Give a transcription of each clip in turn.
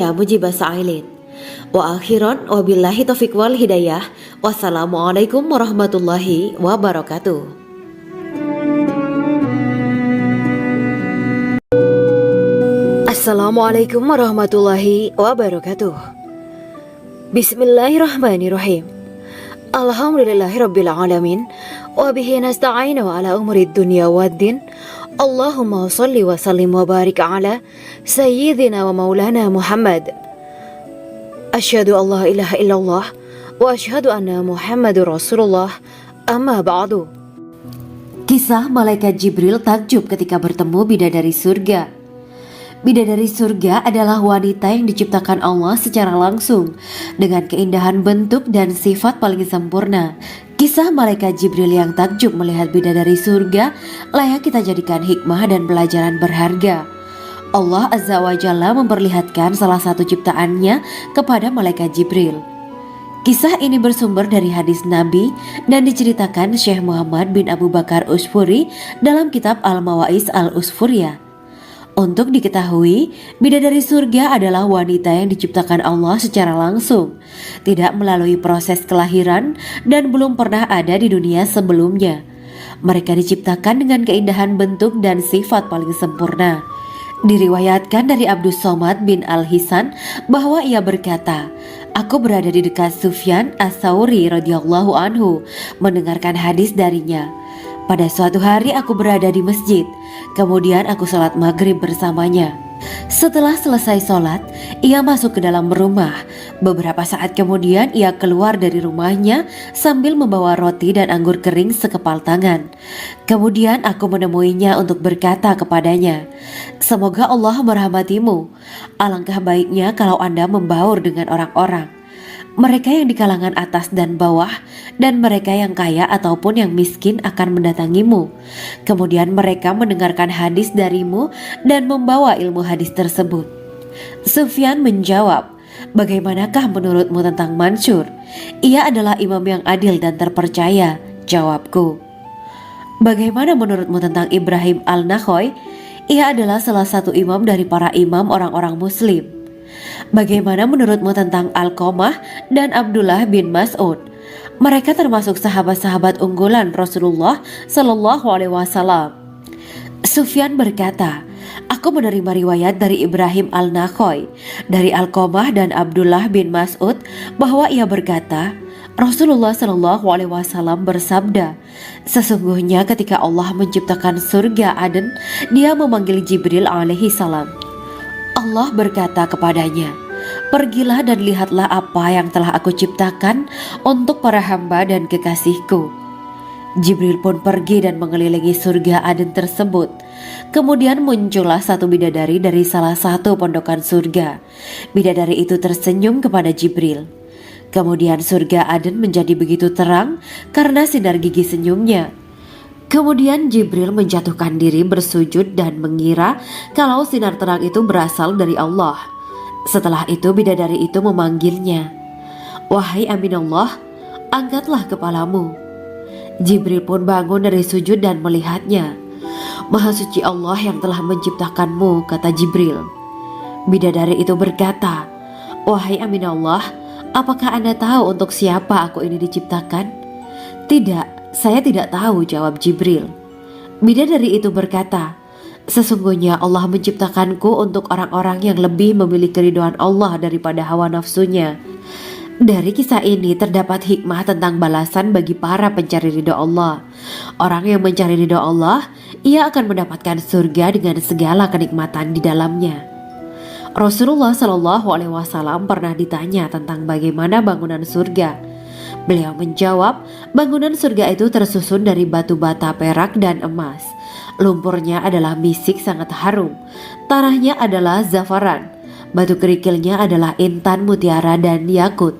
Ya, Mujibah Sa'ilin. Wa akhiran wabillahi taufiq wal hidayah. Wassalamualaikum warahmatullahi wabarakatuh. Assalamualaikum warahmatullahi wabarakatuh. Bismillahirrahmanirrahim. Alhamdulillahirabbil alamin wa bihi nasta'inu ala umurid dunya waddin. Allahumma shalli wa sallim wa barik ala sayyidina wa maulana Muhammad. Asyhadu an la ilaha illallah wa asyhadu anna Muhammadur Rasulullah. Amma ba'du. Kisah malaikat Jibril takjub ketika bertemu bidadari surga. Bidadari surga adalah wanita yang diciptakan Allah secara langsung dengan keindahan bentuk dan sifat paling sempurna. Kisah malaikat Jibril yang takjub melihat bidadari surga layak kita jadikan hikmah dan pelajaran berharga. Allah Azza wa Jalla memperlihatkan salah satu ciptaannya kepada malaikat Jibril. Kisah ini bersumber dari hadis Nabi dan diceritakan Syekh Muhammad bin Abu Bakar Usfuri dalam kitab Al-Mawaiz Al-Usfuriyah. Untuk diketahui, bidadari surga adalah wanita yang diciptakan Allah secara langsung, tidak melalui proses kelahiran dan belum pernah ada di dunia sebelumnya. Mereka diciptakan dengan keindahan bentuk dan sifat paling sempurna. Diriwayatkan dari Abdus Somad bin Al-Hisan bahwa ia berkata, "Aku berada di dekat Sufyan As-Sauri radhiyallahu anhu mendengarkan hadis darinya. Pada suatu hari aku berada di masjid, kemudian aku sholat maghrib bersamanya. Setelah selesai sholat, ia masuk ke dalam rumah. Beberapa saat kemudian ia keluar dari rumahnya sambil membawa roti dan anggur kering sekepal tangan. Kemudian aku menemuinya untuk berkata kepadanya, 'Semoga Allah merahmatimu. Alangkah baiknya kalau Anda membaur dengan orang-orang. Mereka yang di kalangan atas dan bawah, dan mereka yang kaya ataupun yang miskin akan mendatangimu. Kemudian mereka mendengarkan hadis darimu dan membawa ilmu hadis tersebut.' Sufyan menjawab, 'Bagaimanakah menurutmu tentang Mansur? Ia adalah imam yang adil dan terpercaya.' Jawabku, 'Bagaimana menurutmu tentang Ibrahim Al-Nakhoy? Ia adalah salah satu imam dari para imam orang-orang muslim.' 'Bagaimana menurutmu tentang Alqamah dan Abdullah bin Mas'ud? Mereka termasuk sahabat-sahabat unggulan Rasulullah Sallallahu Alaihi Wasallam.' Sufyan berkata, 'Aku menerima riwayat dari Ibrahim Al-Nakhoy, dari Alqamah dan Abdullah bin Mas'ud bahwa ia berkata, Rasulullah Sallallahu Alaihi Wasallam bersabda, sesungguhnya ketika Allah menciptakan surga Aden, Dia memanggil Jibril alaihi salam. Allah berkata kepadanya, pergilah dan lihatlah apa yang telah aku ciptakan untuk para hamba dan kekasihku. Jibril pun pergi dan mengelilingi surga Aden tersebut. Kemudian muncullah satu bidadari dari salah satu pondokan surga. Bidadari itu tersenyum kepada Jibril. Kemudian surga Aden menjadi begitu terang karena sinar gigi senyumnya. Kemudian Jibril menjatuhkan diri bersujud dan mengira kalau sinar terang itu berasal dari Allah. Setelah itu bidadari itu memanggilnya, wahai Aminullah, angkatlah kepalamu. Jibril pun bangun dari sujud dan melihatnya. Maha suci Allah yang telah menciptakanmu, kata Jibril. Bidadari itu berkata, wahai Aminullah, apakah Anda tahu untuk siapa aku ini diciptakan? Tidak. Saya tidak tahu, jawab Jibril. Bidadari itu berkata, sesungguhnya Allah menciptakanku untuk orang-orang yang lebih memilih keridhaan Allah daripada hawa nafsunya. Dari kisah ini terdapat hikmah tentang balasan bagi para pencari ridha Allah. Orang yang mencari ridha Allah, ia akan mendapatkan surga dengan segala kenikmatan di dalamnya. Rasulullah Shallallahu Alaihi Wasallam pernah ditanya tentang bagaimana bangunan surga. Beliau menjawab, bangunan surga itu tersusun dari batu bata, perak, dan emas. Lumpurnya adalah misik sangat harum. Tanahnya adalah zafaran. Batu kerikilnya adalah intan, mutiara, dan yakut.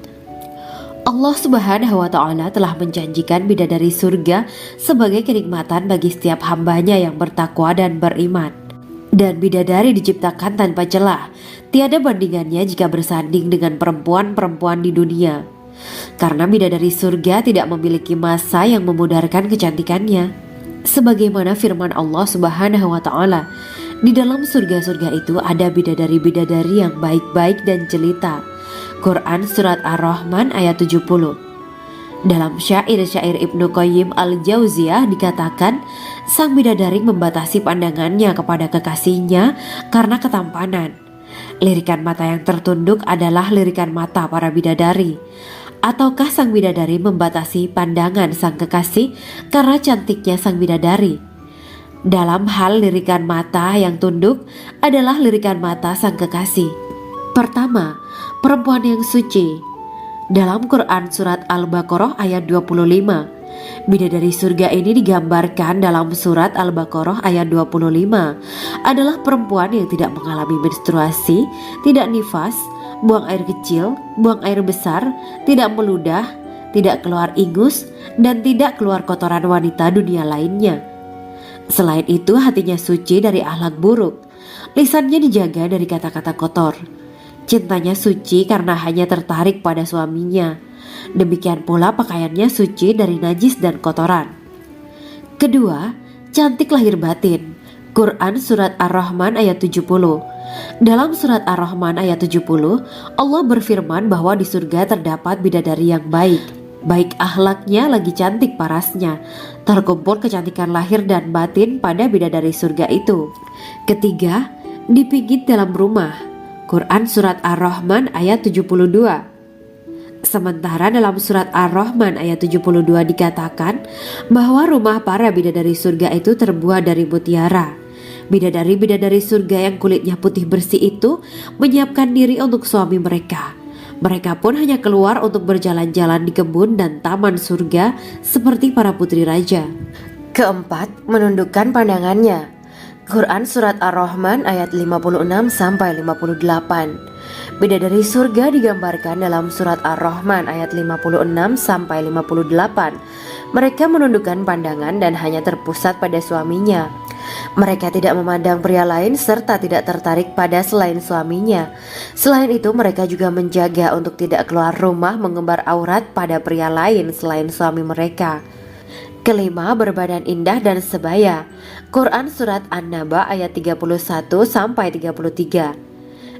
Allah Subhanahu wa Ta'ala telah menjanjikan bidadari surga sebagai kenikmatan bagi setiap hambanya yang bertakwa dan beriman. Dan bidadari diciptakan tanpa celah. Tiada bandingannya jika bersanding dengan perempuan-perempuan di dunia. Karena bidadari surga tidak memiliki masa yang memudarkan kecantikannya. Sebagaimana firman Allah Subhanahu wa Ta'ala Di dalam surga-surga itu ada bidadari-bidadari yang baik-baik dan jelita. Quran Surat Ar-Rahman ayat 70. Dalam syair-syair Ibnu Qayyim al-Jauziyah dikatakan, sang bidadari membatasi pandangannya kepada kekasihnya karena ketampanan. Lirikan mata yang tertunduk adalah lirikan mata para bidadari. Ataukah sang bidadari membatasi pandangan sang kekasih karena cantiknya sang bidadari? Dalam hal lirikan mata yang tunduk adalah lirikan mata sang kekasih. Pertama, perempuan yang suci. Dalam Quran Surat Al-Baqarah ayat 25, bidadari surga ini digambarkan dalam Surat Al-Baqarah ayat 25 adalah perempuan yang tidak mengalami menstruasi, tidak nifas, buang air kecil, buang air besar, tidak meludah, tidak keluar ingus, dan tidak keluar kotoran wanita dunia lainnya. Selain itu, hatinya suci dari akhlak buruk, lisannya dijaga dari kata-kata kotor. Cintanya suci karena hanya tertarik pada suaminya. Demikian pula pakaiannya suci dari najis dan kotoran. Kedua, cantik lahir batin. Quran Surat Ar-Rahman ayat 70. Dalam Surat Ar-Rahman ayat 70, Allah berfirman bahwa di surga terdapat bidadari yang baik. Baik akhlaknya lagi cantik parasnya. Terkumpul kecantikan lahir dan batin pada bidadari surga itu. Ketiga, dipijit dalam rumah. Quran Surat Ar-Rahman ayat 72. Sementara dalam Surat Ar-Rahman ayat 72 dikatakan bahwa rumah para bidadari surga itu terbuat dari mutiara. Bidadari-bidadari surga yang kulitnya putih bersih itu menyiapkan diri untuk suami mereka. Mereka pun hanya keluar untuk berjalan-jalan di kebun dan taman surga seperti para putri raja. Keempat, menundukkan pandangannya. Quran Surat Ar-Rahman ayat 56-58. Bidadari surga digambarkan dalam Surat Ar-Rahman ayat 56-58. Mereka menundukkan pandangan dan hanya terpusat pada suaminya. Mereka tidak memandang pria lain serta tidak tertarik pada selain suaminya. Selain itu, mereka juga menjaga untuk tidak keluar rumah mengembar aurat pada pria lain selain suami mereka. Kelima, berbadan indah dan sebaya. Quran Surat An-Naba ayat 31-33.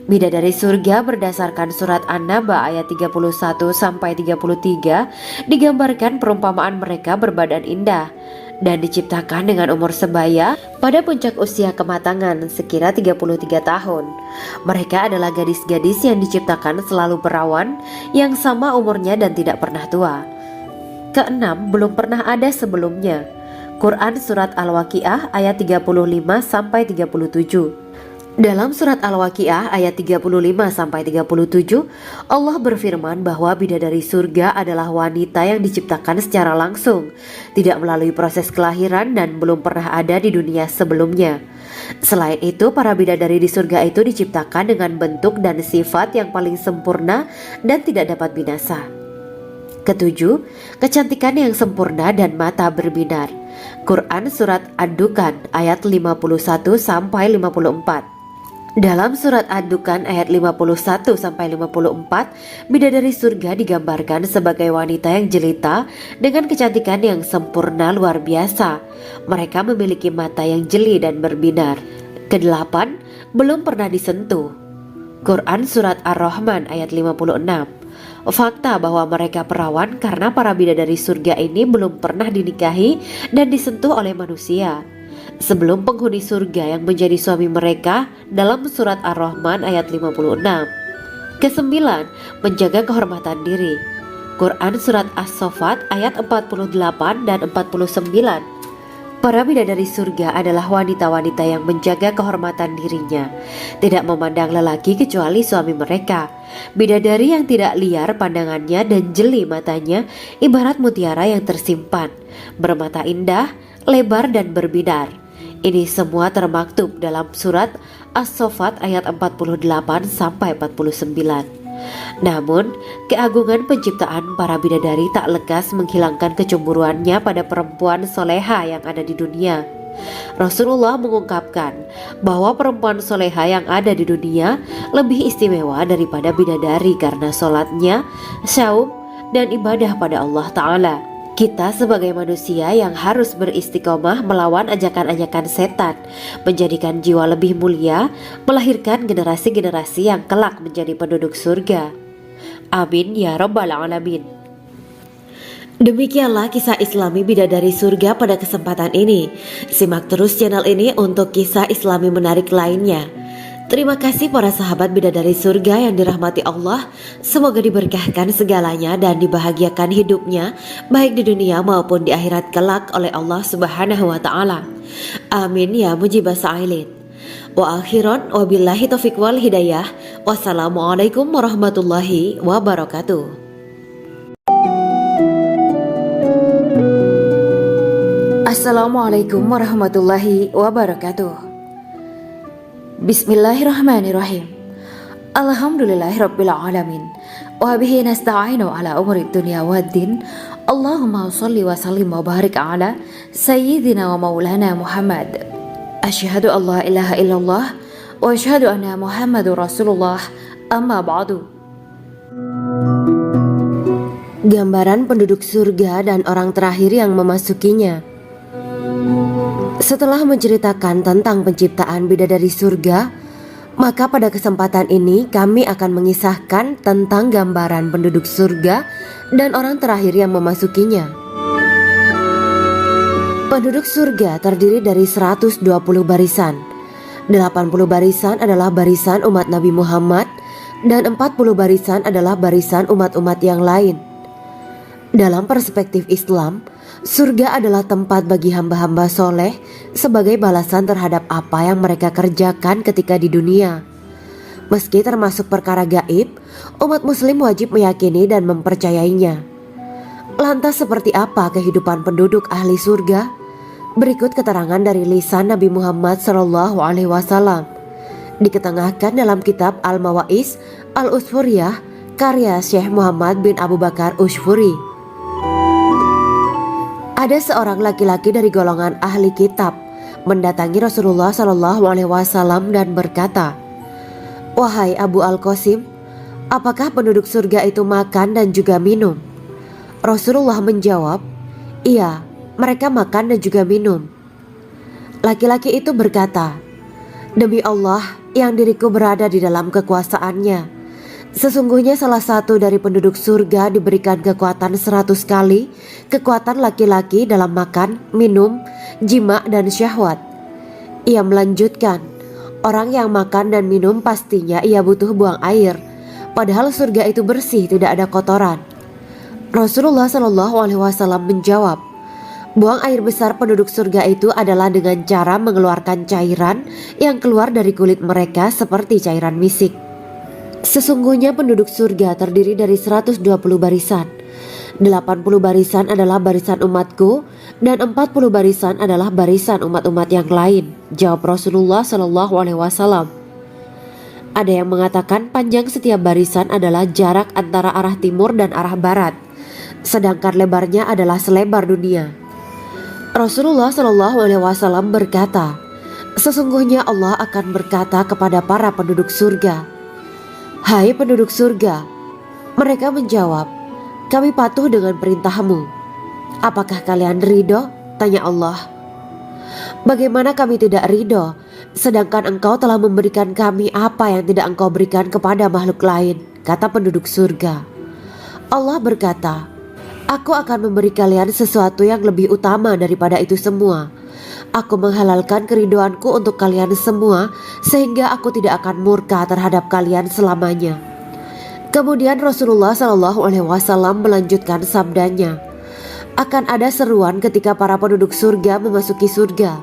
Bidadari surga berdasarkan Surat An-Naba ayat 31-33 digambarkan perumpamaan mereka berbadan indah dan diciptakan dengan umur sebaya pada puncak usia kematangan sekira 33 tahun. Mereka adalah gadis-gadis yang diciptakan selalu perawan, yang sama umurnya dan tidak pernah tua. Keenam, belum pernah ada sebelumnya. Quran Surat Al-Waqiah ayat 35-37. Dalam Surat Al-Waqiah ayat 35-37, Allah berfirman bahwa bidadari surga adalah wanita yang diciptakan secara langsung, tidak melalui proses kelahiran dan belum pernah ada di dunia sebelumnya. Selain itu, para bidadari di surga itu diciptakan dengan bentuk dan sifat yang paling sempurna dan tidak dapat binasa. Ketujuh, kecantikan yang sempurna dan mata berbinar. Quran Surat Ad-Dukhan ayat 51-54. Dalam Surat Ad-Dukhan ayat 51-54, bidadari surga digambarkan sebagai wanita yang jelita dengan kecantikan yang sempurna luar biasa. Mereka memiliki mata yang jeli dan berbinar. Kedelapan, belum pernah disentuh. Quran Surat Ar-Rahman ayat 56. Fakta bahwa mereka perawan karena para bidadari surga ini belum pernah dinikahi dan disentuh oleh manusia sebelum penghuni surga yang menjadi suami mereka dalam Surat Ar-Rahman ayat 56. Kesembilan, menjaga kehormatan diri. Quran Surat As-Saffat ayat 48 dan 49. Para bidadari surga adalah wanita-wanita yang menjaga kehormatan dirinya, tidak memandang lelaki kecuali suami mereka. Bidadari yang tidak liar pandangannya dan jeli matanya ibarat mutiara yang tersimpan, bermata indah, lebar dan berbinar. Ini semua termaktub dalam Surat As-Saffat ayat 48-49. Namun, keagungan penciptaan para bidadari tak lekas menghilangkan kecemburuannya pada perempuan soleha yang ada di dunia. Rasulullah mengungkapkan bahwa perempuan soleha yang ada di dunia lebih istimewa daripada bidadari karena sholatnya, saum, dan ibadah pada Allah Ta'ala. Kita sebagai manusia yang harus beristiqomah melawan ajakan-ajakan setan, menjadikan jiwa lebih mulia, melahirkan generasi-generasi yang kelak menjadi penduduk surga. Amin ya rabbal alamin. Demikianlah kisah Islami bidadari surga pada kesempatan ini. Simak terus channel ini untuk kisah Islami menarik lainnya. Terima kasih para sahabat bidadari surga yang dirahmati Allah. Semoga diberkahkan segalanya dan dibahagiakan hidupnya, baik di dunia maupun di akhirat kelak oleh Allah Subhanahu wa Ta'ala. Amin ya mujibah sa'ilin. Wa akhiran wabillahi taufiq wal hidayah. Wassalamualaikum warahmatullahi wabarakatuh. Assalamualaikum warahmatullahi wabarakatuh. Bismillahirrahmanirrahim. Alhamdulillahirabbil alamin. Wa bihi nasta'inu ala umuri dunya waddin. Allahumma shalli wa sallim wa barik ala sayyidina wa maulana Muhammad. Asyhadu an la ilaha illallah wa asyhadu anna Muhammadur Rasulullah. Amma ba'du. Gambaran penduduk surga dan orang terakhir yang memasukinya. Setelah menceritakan tentang penciptaan bidadari surga, maka pada kesempatan ini kami akan mengisahkan tentang gambaran penduduk surga dan orang terakhir yang memasukinya. Penduduk surga terdiri dari 120 barisan. 80 barisan adalah barisan umat Nabi Muhammad dan 40 barisan adalah barisan umat-umat yang lain. Dalam perspektif Islam, surga adalah tempat bagi hamba-hamba soleh sebagai balasan terhadap apa yang mereka kerjakan ketika di dunia. Meski termasuk perkara gaib, umat muslim wajib meyakini dan mempercayainya. Lantas seperti apa kehidupan penduduk ahli surga? Berikut keterangan dari lisan Nabi Muhammad SAW. Diketengahkan dalam kitab Al-Mawaiz Al-Usfuriyah karya Syekh Muhammad bin Abu Bakar Ushfuri. Ada seorang laki-laki dari golongan ahli kitab mendatangi Rasulullah SAW dan berkata, "Wahai Abu Al-Qasim, apakah penduduk surga itu makan dan juga minum?" Rasulullah menjawab, "Iya, mereka makan dan juga minum." Laki-laki itu berkata, "Demi Allah yang diriku berada di dalam kekuasaannya, sesungguhnya salah satu dari penduduk surga diberikan kekuatan 100 kali kekuatan laki-laki dalam makan, minum, jima, dan syahwat." Ia melanjutkan, "Orang yang makan dan minum pastinya ia butuh buang air, padahal surga itu bersih, tidak ada kotoran." Rasulullah SAW menjawab, "Buang air besar penduduk surga itu adalah dengan cara mengeluarkan cairan yang keluar dari kulit mereka seperti cairan misik." Sesungguhnya penduduk surga terdiri dari 120 barisan. 80 barisan adalah barisan umatku dan 40 barisan adalah barisan umat-umat yang lain, jawab Rasulullah SAW. Ada yang mengatakan panjang setiap barisan adalah jarak antara arah timur dan arah barat, sedangkan lebarnya adalah selebar dunia. Rasulullah SAW berkata, "Sesungguhnya Allah akan berkata kepada para penduduk surga, 'Hai penduduk surga,' mereka menjawab, 'Kami patuh dengan perintahmu.' 'Apakah kalian ridho?' tanya Allah. 'Bagaimana kami tidak ridho, sedangkan engkau telah memberikan kami apa yang tidak engkau berikan kepada makhluk lain,' kata penduduk surga. Allah berkata, 'Aku akan memberi kalian sesuatu yang lebih utama daripada itu semua. Aku menghalalkan keridoanku untuk kalian semua sehingga aku tidak akan murka terhadap kalian selamanya.'" Kemudian Rasulullah SAW melanjutkan sabdanya, "Akan ada seruan ketika para penduduk surga memasuki surga.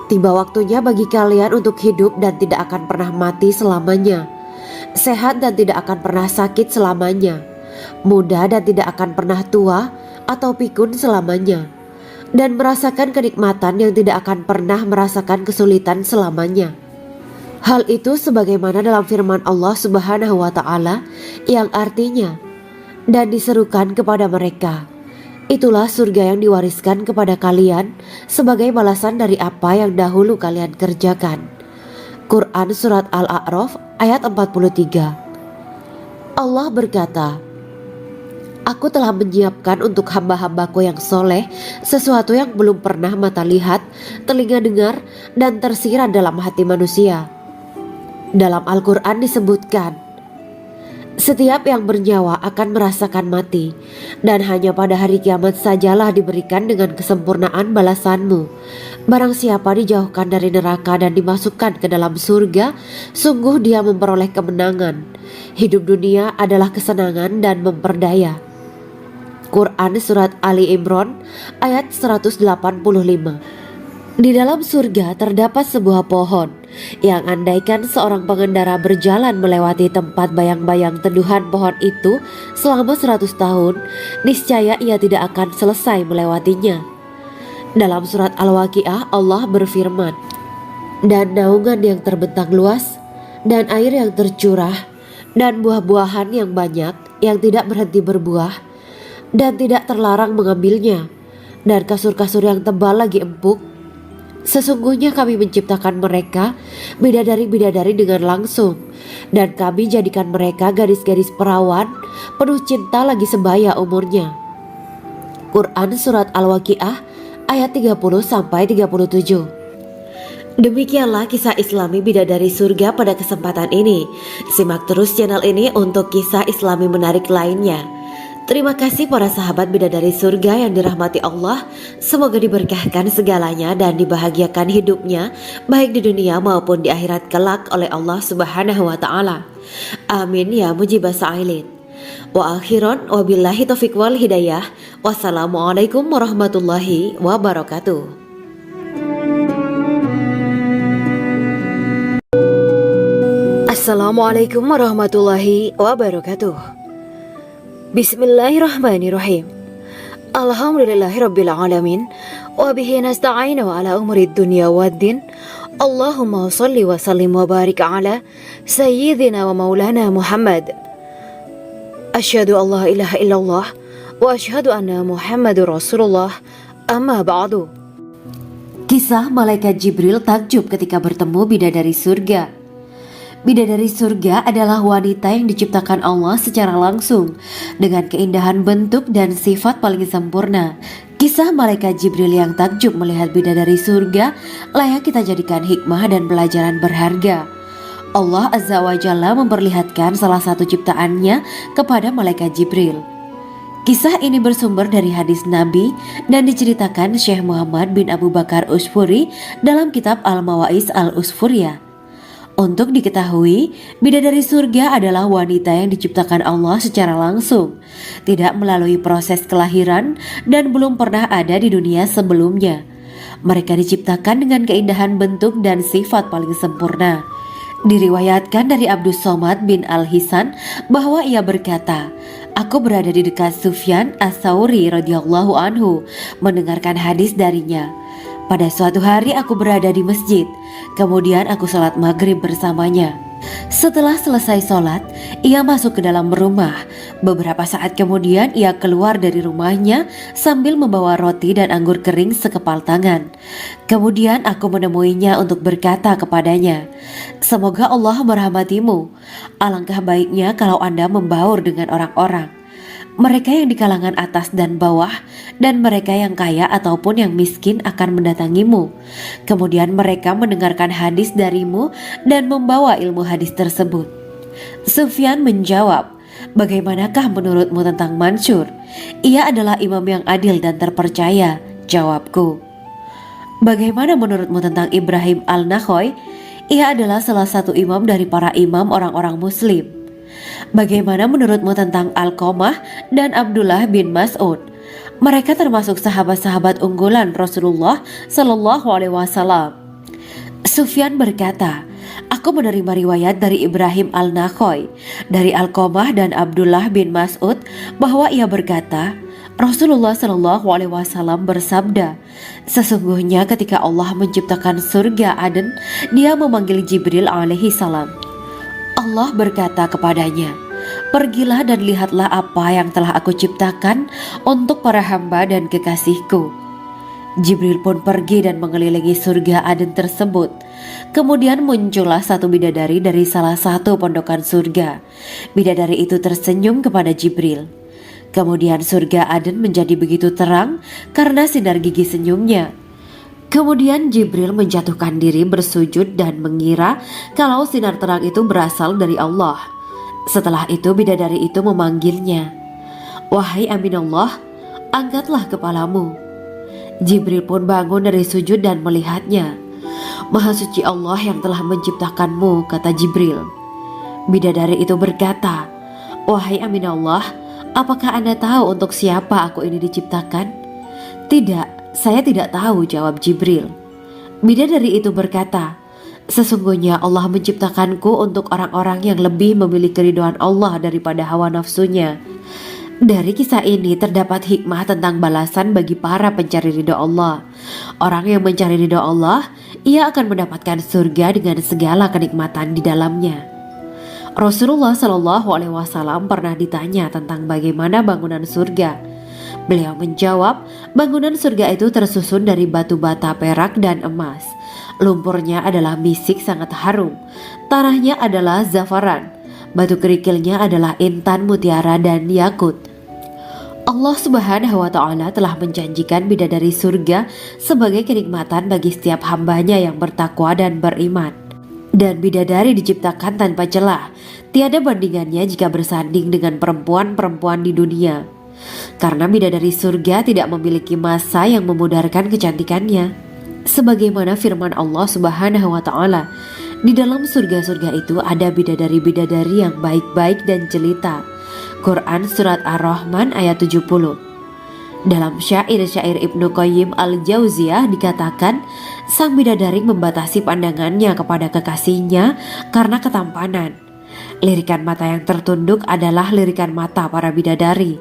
Tiba waktunya bagi kalian untuk hidup dan tidak akan pernah mati selamanya, sehat dan tidak akan pernah sakit selamanya, muda dan tidak akan pernah tua atau pikun selamanya, dan merasakan kenikmatan yang tidak akan pernah merasakan kesulitan selamanya." Hal itu sebagaimana dalam firman Allah Subhanahu wa Ta'ala yang artinya, "Dan diserukan kepada mereka, itulah surga yang diwariskan kepada kalian sebagai balasan dari apa yang dahulu kalian kerjakan." Quran Surat Al-A'raf ayat 43. Allah berkata, Aku telah menyiapkan untuk hamba-hambaku yang soleh sesuatu yang belum pernah mata lihat, telinga dengar, dan tersirat dalam hati manusia. Dalam Al-Quran disebutkan, setiap yang bernyawa akan merasakan mati, dan hanya pada hari kiamat sajalah diberikan dengan kesempurnaan balasanmu. Barang siapa dijauhkan dari neraka dan dimasukkan ke dalam surga, sungguh dia memperoleh kemenangan. Hidup dunia adalah kesenangan dan memperdaya. Quran Surat Ali Imran ayat 185. Di dalam surga terdapat sebuah pohon yang andaikan seorang pengendara berjalan melewati tempat bayang-bayang teduhan pohon itu selama 100 tahun, niscaya ia tidak akan selesai melewatinya. Dalam surat Al-Waqiah Allah berfirman, dan naungan yang terbentang luas, dan air yang tercurah, dan buah-buahan yang banyak yang tidak berhenti berbuah, dan tidak terlarang mengambilnya, dan kasur-kasur yang tebal lagi empuk. Sesungguhnya kami menciptakan mereka bidadari-bidadari dengan langsung, dan kami jadikan mereka gadis-gadis perawan penuh cinta lagi sebaya umurnya. Quran Surat Al-Waqiah ayat 30-37. Demikianlah kisah Islami bidadari surga pada kesempatan ini. Simak terus channel ini untuk kisah Islami menarik lainnya. Terima kasih para sahabat bidadari surga yang dirahmati Allah. Semoga diberkahkan segalanya dan dibahagiakan hidupnya, baik di dunia maupun di akhirat kelak oleh Allah Subhanahu wa Ta'ala. Amin ya mujibah sa'ilin. Wa akhiran wabillahi taufiq wal hidayah. Wassalamualaikum warahmatullahi wabarakatuh. Assalamualaikum warahmatullahi wabarakatuh. Bismillahirrahmanirrahim. Alhamdulillahirabbil alamin wa bihi nasta'inu ala umuri dunya waddin. Allahumma shalli wa sallim wa barik ala sayyidina wa maulana Muhammad. Asyhadu an la ilaha illallah wa asyhadu anna Muhammadur Rasulullah. Amma ba'du. Kisah malaikat Jibril takjub ketika bertemu bidadari surga. Bidadari surga adalah wanita yang diciptakan Allah secara langsung dengan keindahan bentuk dan sifat paling sempurna. Kisah malaikat Jibril yang takjub melihat bidadari surga layak kita jadikan hikmah dan pelajaran berharga. Allah Azza wa Jalla memperlihatkan salah satu ciptaannya kepada malaikat Jibril. Kisah ini bersumber dari hadis Nabi dan diceritakan Syekh Muhammad bin Abu Bakar Usfuri dalam kitab Al-Mawaiz Al-Usfuriyah. Untuk diketahui, bidadari surga adalah wanita yang diciptakan Allah secara langsung, tidak melalui proses kelahiran dan belum pernah ada di dunia sebelumnya. Mereka diciptakan dengan keindahan bentuk dan sifat paling sempurna. Diriwayatkan dari Abdus Somad bin Al-Hisan bahwa ia berkata, aku berada di dekat Sufyan As-Sauri radhiyallahu anhu mendengarkan hadis darinya. Pada suatu hari aku berada di masjid, kemudian aku sholat maghrib bersamanya. Setelah selesai sholat, ia masuk ke dalam rumah. Beberapa saat kemudian ia keluar dari rumahnya sambil membawa roti dan anggur kering sekepal tangan. Kemudian aku menemuinya untuk berkata kepadanya, semoga Allah merahmatimu. Alangkah baiknya kalau Anda membaur dengan orang-orang, mereka yang di kalangan atas dan bawah, dan mereka yang kaya ataupun yang miskin akan mendatangimu. Kemudian mereka mendengarkan hadis darimu dan membawa ilmu hadis tersebut. Sufyan menjawab, bagaimanakah menurutmu tentang Mansur? Ia adalah imam yang adil dan terpercaya. Jawabku. Bagaimana menurutmu tentang Ibrahim Al-Nakhoy? Ia adalah salah satu imam dari para imam orang-orang muslim. Bagaimana menurutmu tentang Alqamah dan Abdullah bin Mas'ud? Mereka termasuk sahabat-sahabat unggulan Rasulullah Sallallahu Alaihi Wasallam. Sufyan berkata, aku menerima riwayat dari Ibrahim Al-Nakhoy, dari Alqamah dan Abdullah bin Mas'ud bahwa ia berkata, Rasulullah Sallallahu Alaihi Wasallam bersabda, sesungguhnya ketika Allah menciptakan surga Aden, Dia memanggil Jibril alaihi salam. Allah berkata kepadanya, pergilah dan lihatlah apa yang telah aku ciptakan untuk para hamba dan kekasihku. Jibril pun pergi dan mengelilingi surga Aden tersebut. Kemudian muncullah satu bidadari dari salah satu pondokan surga. Bidadari itu tersenyum kepada Jibril. Kemudian surga Aden menjadi begitu terang karena sinar gigi senyumnya. Kemudian Jibril menjatuhkan diri bersujud dan mengira kalau sinar terang itu berasal dari Allah. Setelah itu bidadari itu memanggilnya, "Wahai Aminullah, angkatlah kepalamu." Jibril pun bangun dari sujud dan melihatnya. "Maha suci Allah yang telah menciptakanmu," kata Jibril. Bidadari itu berkata, "Wahai Aminullah, apakah Anda tahu untuk siapa aku ini diciptakan?" "Tidak, saya tidak tahu," jawab Jibril. Bidadari itu berkata, "Sesungguhnya Allah menciptakanku untuk orang-orang yang lebih memilih keridhaan Allah daripada hawa nafsunya." Dari kisah ini terdapat hikmah tentang balasan bagi para pencari ridho Allah. Orang yang mencari ridho Allah, ia akan mendapatkan surga dengan segala kenikmatan di dalamnya. Rasulullah Shallallahu Alaihi Wasallam pernah ditanya tentang bagaimana bangunan surga. Beliau menjawab, bangunan surga itu tersusun dari batu bata, perak, dan emas. Lumpurnya adalah misik sangat harum, tanahnya adalah zafaran, batu kerikilnya adalah intan, mutiara, dan yakut. Allah Subhanahu wa Ta'ala telah menjanjikan bidadari surga sebagai kenikmatan bagi setiap hambanya yang bertakwa dan beriman. Dan bidadari diciptakan tanpa celah, tiada bandingannya jika bersanding dengan perempuan-perempuan di dunia. Karena bidadari surga tidak memiliki masa yang memudarkan kecantikannya. Sebagaimana firman Allah Subhanahu wa Ta'ala, di dalam surga-surga itu ada bidadari-bidadari yang baik-baik dan jelita. Quran Surat Ar-Rahman ayat 70. Dalam syair-syair Ibnu Qayyim Al-Jauziyah dikatakan, sang bidadari membatasi pandangannya kepada kekasihnya karena ketampanan. Lirikan mata yang tertunduk adalah lirikan mata para bidadari.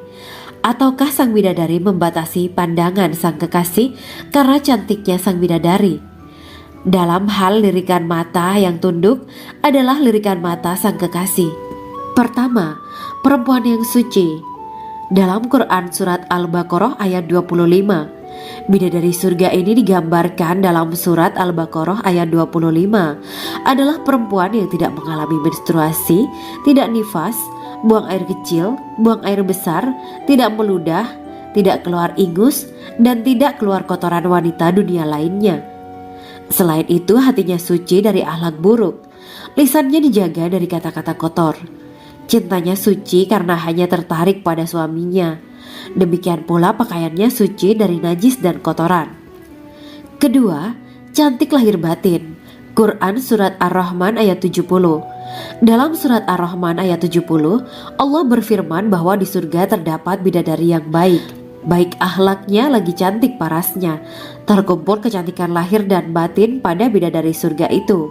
Ataukah sang bidadari membatasi pandangan sang kekasih karena cantiknya sang bidadari? Dalam hal lirikan mata yang tunduk adalah lirikan mata sang kekasih. Pertama, perempuan yang suci. Dalam Quran Surat Al-Baqarah ayat 25, bidadari surga ini digambarkan dalam Surat Al-Baqarah ayat 25 adalah perempuan yang tidak mengalami menstruasi, tidak nifas, buang air kecil, buang air besar, tidak meludah, tidak keluar ingus, dan tidak keluar kotoran wanita dunia lainnya. Selain itu, hatinya suci dari akhlak buruk, lisannya dijaga dari kata-kata kotor. Cintanya suci karena hanya tertarik pada suaminya. Demikian pula pakaiannya suci dari najis dan kotoran. Kedua, cantik lahir batin. Quran Surat Ar-Rahman ayat 70. Dalam Surat Ar-Rahman ayat 70, Allah berfirman bahwa di surga terdapat bidadari yang baik. Baik akhlaknya lagi cantik parasnya. Terkumpul kecantikan lahir dan batin pada bidadari surga itu.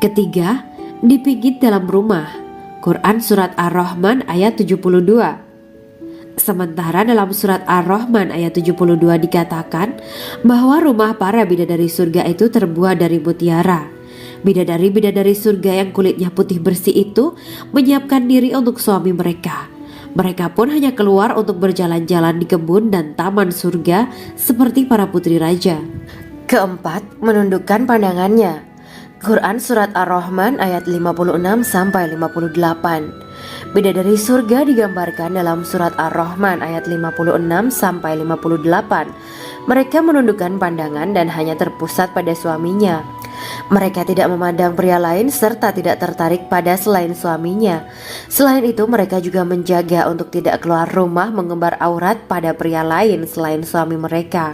Ketiga, dipijit dalam rumah. Quran Surat Ar-Rahman ayat 72. Sementara dalam Surat Ar-Rahman ayat 72 dikatakan bahwa rumah para bidadari surga itu terbuat dari mutiara. Bidadari-bidadari surga yang kulitnya putih bersih itu menyiapkan diri untuk suami mereka. Mereka pun hanya keluar untuk berjalan-jalan di kebun dan taman surga seperti para putri raja. Keempat, menundukkan pandangannya. Quran Surat Ar-Rahman ayat 56-58. Bidadari surga digambarkan dalam Surat Ar-Rahman ayat 56-58. Mereka menundukkan pandangan dan hanya terpusat pada suaminya. Mereka tidak memandang pria lain serta tidak tertarik pada selain suaminya. Selain itu, mereka juga menjaga untuk tidak keluar rumah mengembar aurat pada pria lain selain suami mereka.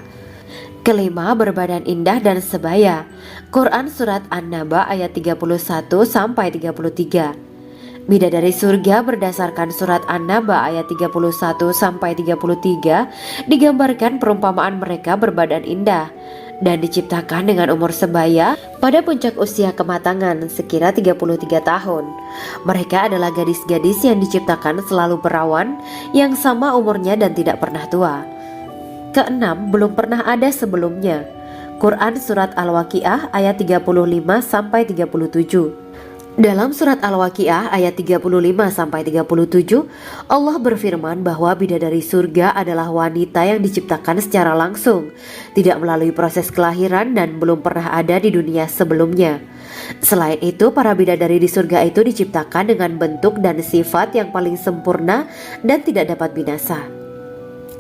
Kelima, berbadan indah dan sebaya. Quran Surat An-Naba ayat 31-33. Bidadari surga berdasarkan Surat An-Naba ayat 31-33 digambarkan perumpamaan mereka berbadan indah dan diciptakan dengan umur sebaya pada puncak usia kematangan sekira 33 tahun. Mereka adalah gadis-gadis yang diciptakan selalu perawan, yang sama umurnya dan tidak pernah tua. Keenam, belum pernah ada sebelumnya. Quran Surat Al-Waqiah ayat 35-37. Dalam Surat Al-Waqiah ayat 35-37, Allah berfirman bahwa bidadari surga adalah wanita yang diciptakan secara langsung, tidak melalui proses kelahiran dan belum pernah ada di dunia sebelumnya. Selain itu, para bidadari di surga itu diciptakan dengan bentuk dan sifat yang paling sempurna dan tidak dapat binasa.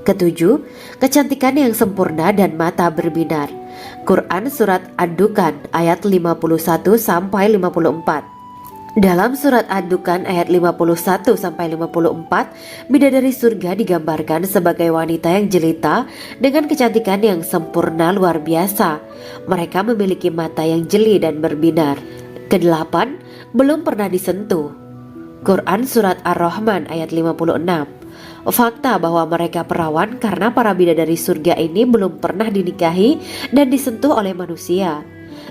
Ketujuh, kecantikan yang sempurna dan mata berbinar. Quran Surat Ad-Dukhan ayat 51 sampai 54. Dalam surat Ad-Dukhan ayat 51 sampai 54, bidadari surga digambarkan sebagai wanita yang jelita dengan kecantikan yang sempurna luar biasa. Mereka memiliki mata yang jeli dan berbinar. Kedelapan, belum pernah disentuh. Quran Surat Ar-Rahman ayat 56. Fakta bahwa mereka perawan karena para bidadari surga ini belum pernah dinikahi dan disentuh oleh manusia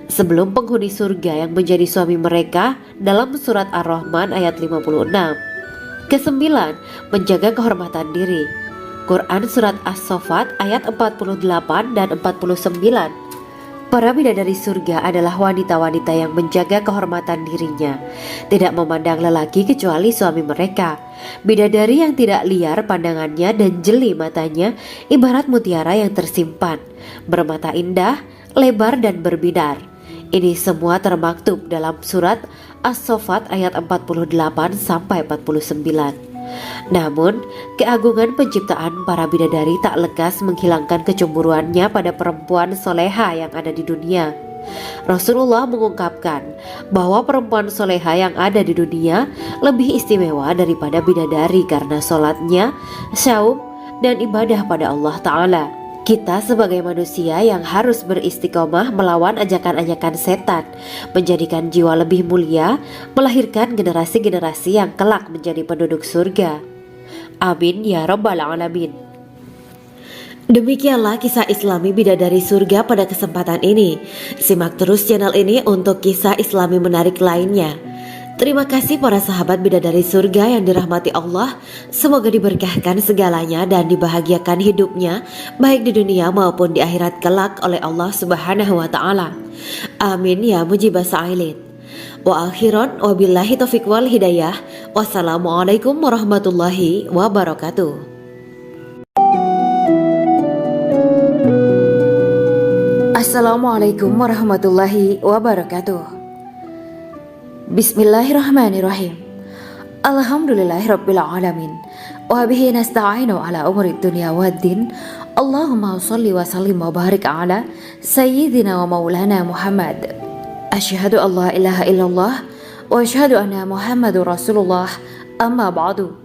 sebelum penghuni surga yang menjadi suami mereka dalam surat Ar-Rahman ayat 56. Kesembilan, menjaga kehormatan diri. Quran Surat As-Saffat ayat 48 dan 49. Para bidadari surga adalah wanita-wanita yang menjaga kehormatan dirinya, tidak memandang lelaki kecuali suami mereka. Bidadari yang tidak liar pandangannya dan jeli matanya ibarat mutiara yang tersimpan, bermata indah, lebar dan berbinar. Ini semua termaktub dalam surat As-Saffat ayat 48 sampai 49. Namun, keagungan penciptaan para bidadari tak lekas menghilangkan kecemburuannya pada perempuan soleha yang ada di dunia. Rasulullah mengungkapkan bahwa perempuan soleha yang ada di dunia lebih istimewa daripada bidadari karena sholatnya, syaum, dan ibadah pada Allah Ta'ala. Kita sebagai manusia yang harus beristiqomah melawan ajakan-ajakan setan, menjadikan jiwa lebih mulia, melahirkan generasi-generasi yang kelak menjadi penduduk surga. Amin ya Rabbal Alamin. Demikianlah kisah Islami bidadari surga pada kesempatan ini. Simak terus channel ini untuk kisah Islami menarik lainnya. Terima kasih para sahabat bidadari surga yang dirahmati Allah. Semoga diberkahkan segalanya dan dibahagiakan hidupnya baik di dunia maupun di akhirat kelak oleh Allah Subhanahu wa taala. Amin ya mujibah sa'ilin. Wa akhiran wabillahi taufiq wal hidayah. Wassalamualaikum warahmatullahi wabarakatuh. Assalamualaikum warahmatullahi wabarakatuh. Bismillahirrahmanirrahim. Alhamdulillahirabbil alamin. Wa bihi nasta'inu ala umuri dunya waddin. Allahumma shalli wa sallim wa barik ala sayyidina wa maulana Muhammad. Asyhadu an la ilaha illallah wa asyhadu anna Muhammadur Rasulullah. Amma ba'du.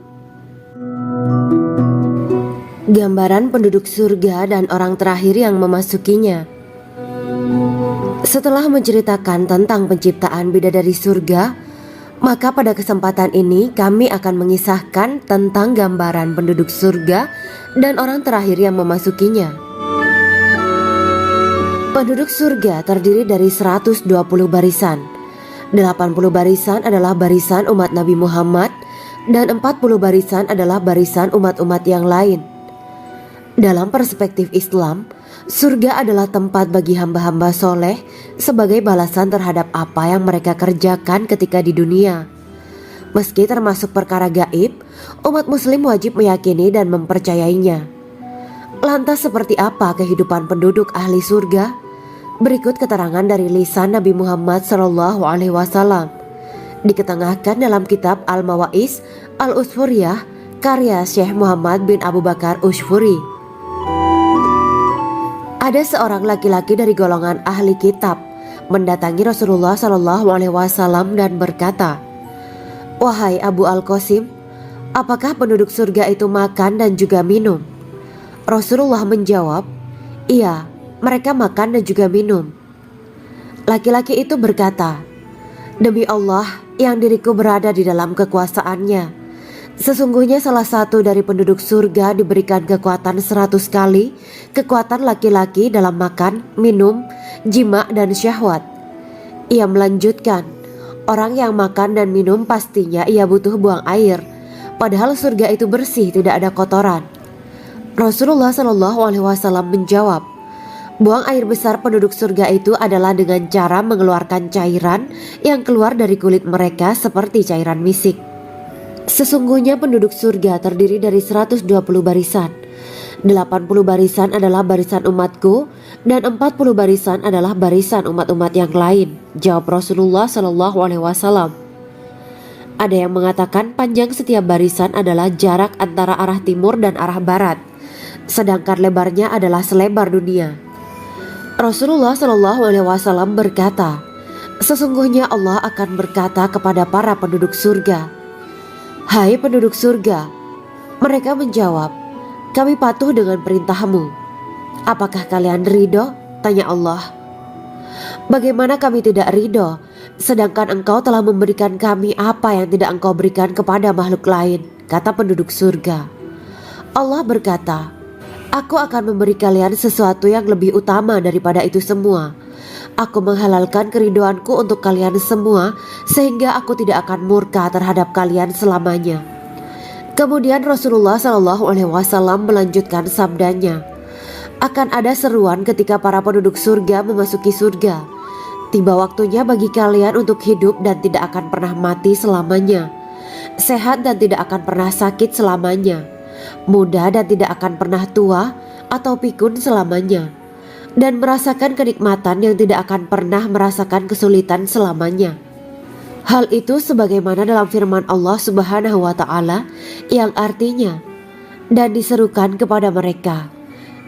Gambaran penduduk surga dan orang terakhir yang memasukinya. Setelah menceritakan tentang penciptaan bidadari surga, maka pada kesempatan ini kami akan mengisahkan tentang gambaran penduduk surga dan orang terakhir yang memasukinya. Penduduk surga terdiri dari 120 barisan. 80 barisan adalah barisan umat Nabi Muhammad dan 40 barisan adalah barisan umat-umat yang lain. Dalam perspektif Islam, surga adalah tempat bagi hamba-hamba soleh sebagai balasan terhadap apa yang mereka kerjakan ketika di dunia. Meski termasuk perkara gaib, umat muslim wajib meyakini dan mempercayainya. Lantas seperti apa kehidupan penduduk ahli surga? Berikut keterangan dari lisan Nabi Muhammad SAW. Diketengahkan dalam kitab Al-Mawa'is Al-Usfuriyah karya Syekh Muhammad bin Abu Bakar Usfuri. Ada seorang laki-laki dari golongan ahli kitab mendatangi Rasulullah SAW dan berkata, "Wahai Abu Al-Qasim, apakah penduduk surga itu makan dan juga minum?" Rasulullah menjawab, "Iya, mereka makan dan juga minum." Laki-laki itu berkata, "Demi Allah yang diriku berada di dalam kekuasaannya, sesungguhnya salah satu dari penduduk surga diberikan kekuatan 100 kali kekuatan laki-laki dalam makan, minum, jima dan syahwat." Ia melanjutkan, "Orang yang makan dan minum pastinya ia butuh buang air, padahal surga itu bersih, tidak ada kotoran." Rasulullah SAW menjawab, "Buang air besar penduduk surga itu adalah dengan cara mengeluarkan cairan yang keluar dari kulit mereka seperti cairan misik." Sesungguhnya penduduk surga terdiri dari 120 barisan. 80 barisan adalah barisan umatku dan 40 barisan adalah barisan umat-umat yang lain, jawab Rasulullah SAW. Ada yang mengatakan panjang setiap barisan adalah jarak antara arah timur dan arah barat. sedangkan lebarnya adalah selebar dunia. Rasulullah Shallallahu Alaihi Wasallam berkata, sesungguhnya Allah akan berkata kepada para penduduk surga, "Hai penduduk surga." Mereka menjawab, "Kami patuh dengan perintahmu." "Apakah kalian ridho?" tanya Allah. "Bagaimana kami tidak ridho, sedangkan engkau telah memberikan kami apa yang tidak engkau berikan kepada makhluk lain," kata penduduk surga. Allah berkata, "Aku akan memberi kalian sesuatu yang lebih utama daripada itu semua. Aku menghalalkan keridoanku untuk kalian semua, sehingga aku tidak akan murka terhadap kalian selamanya." Kemudian Rasulullah SAW melanjutkan sabdanya, "Akan ada seruan ketika para penduduk surga memasuki surga. Tiba waktunya bagi kalian untuk hidup dan tidak akan pernah mati selamanya, sehat dan tidak akan pernah sakit selamanya, muda dan tidak akan pernah tua atau pikun selamanya, dan merasakan kenikmatan yang tidak akan pernah merasakan kesulitan selamanya." Hal itu sebagaimana dalam firman Allah Subhanahu wa Ta'ala yang artinya, "Dan diserukan kepada mereka,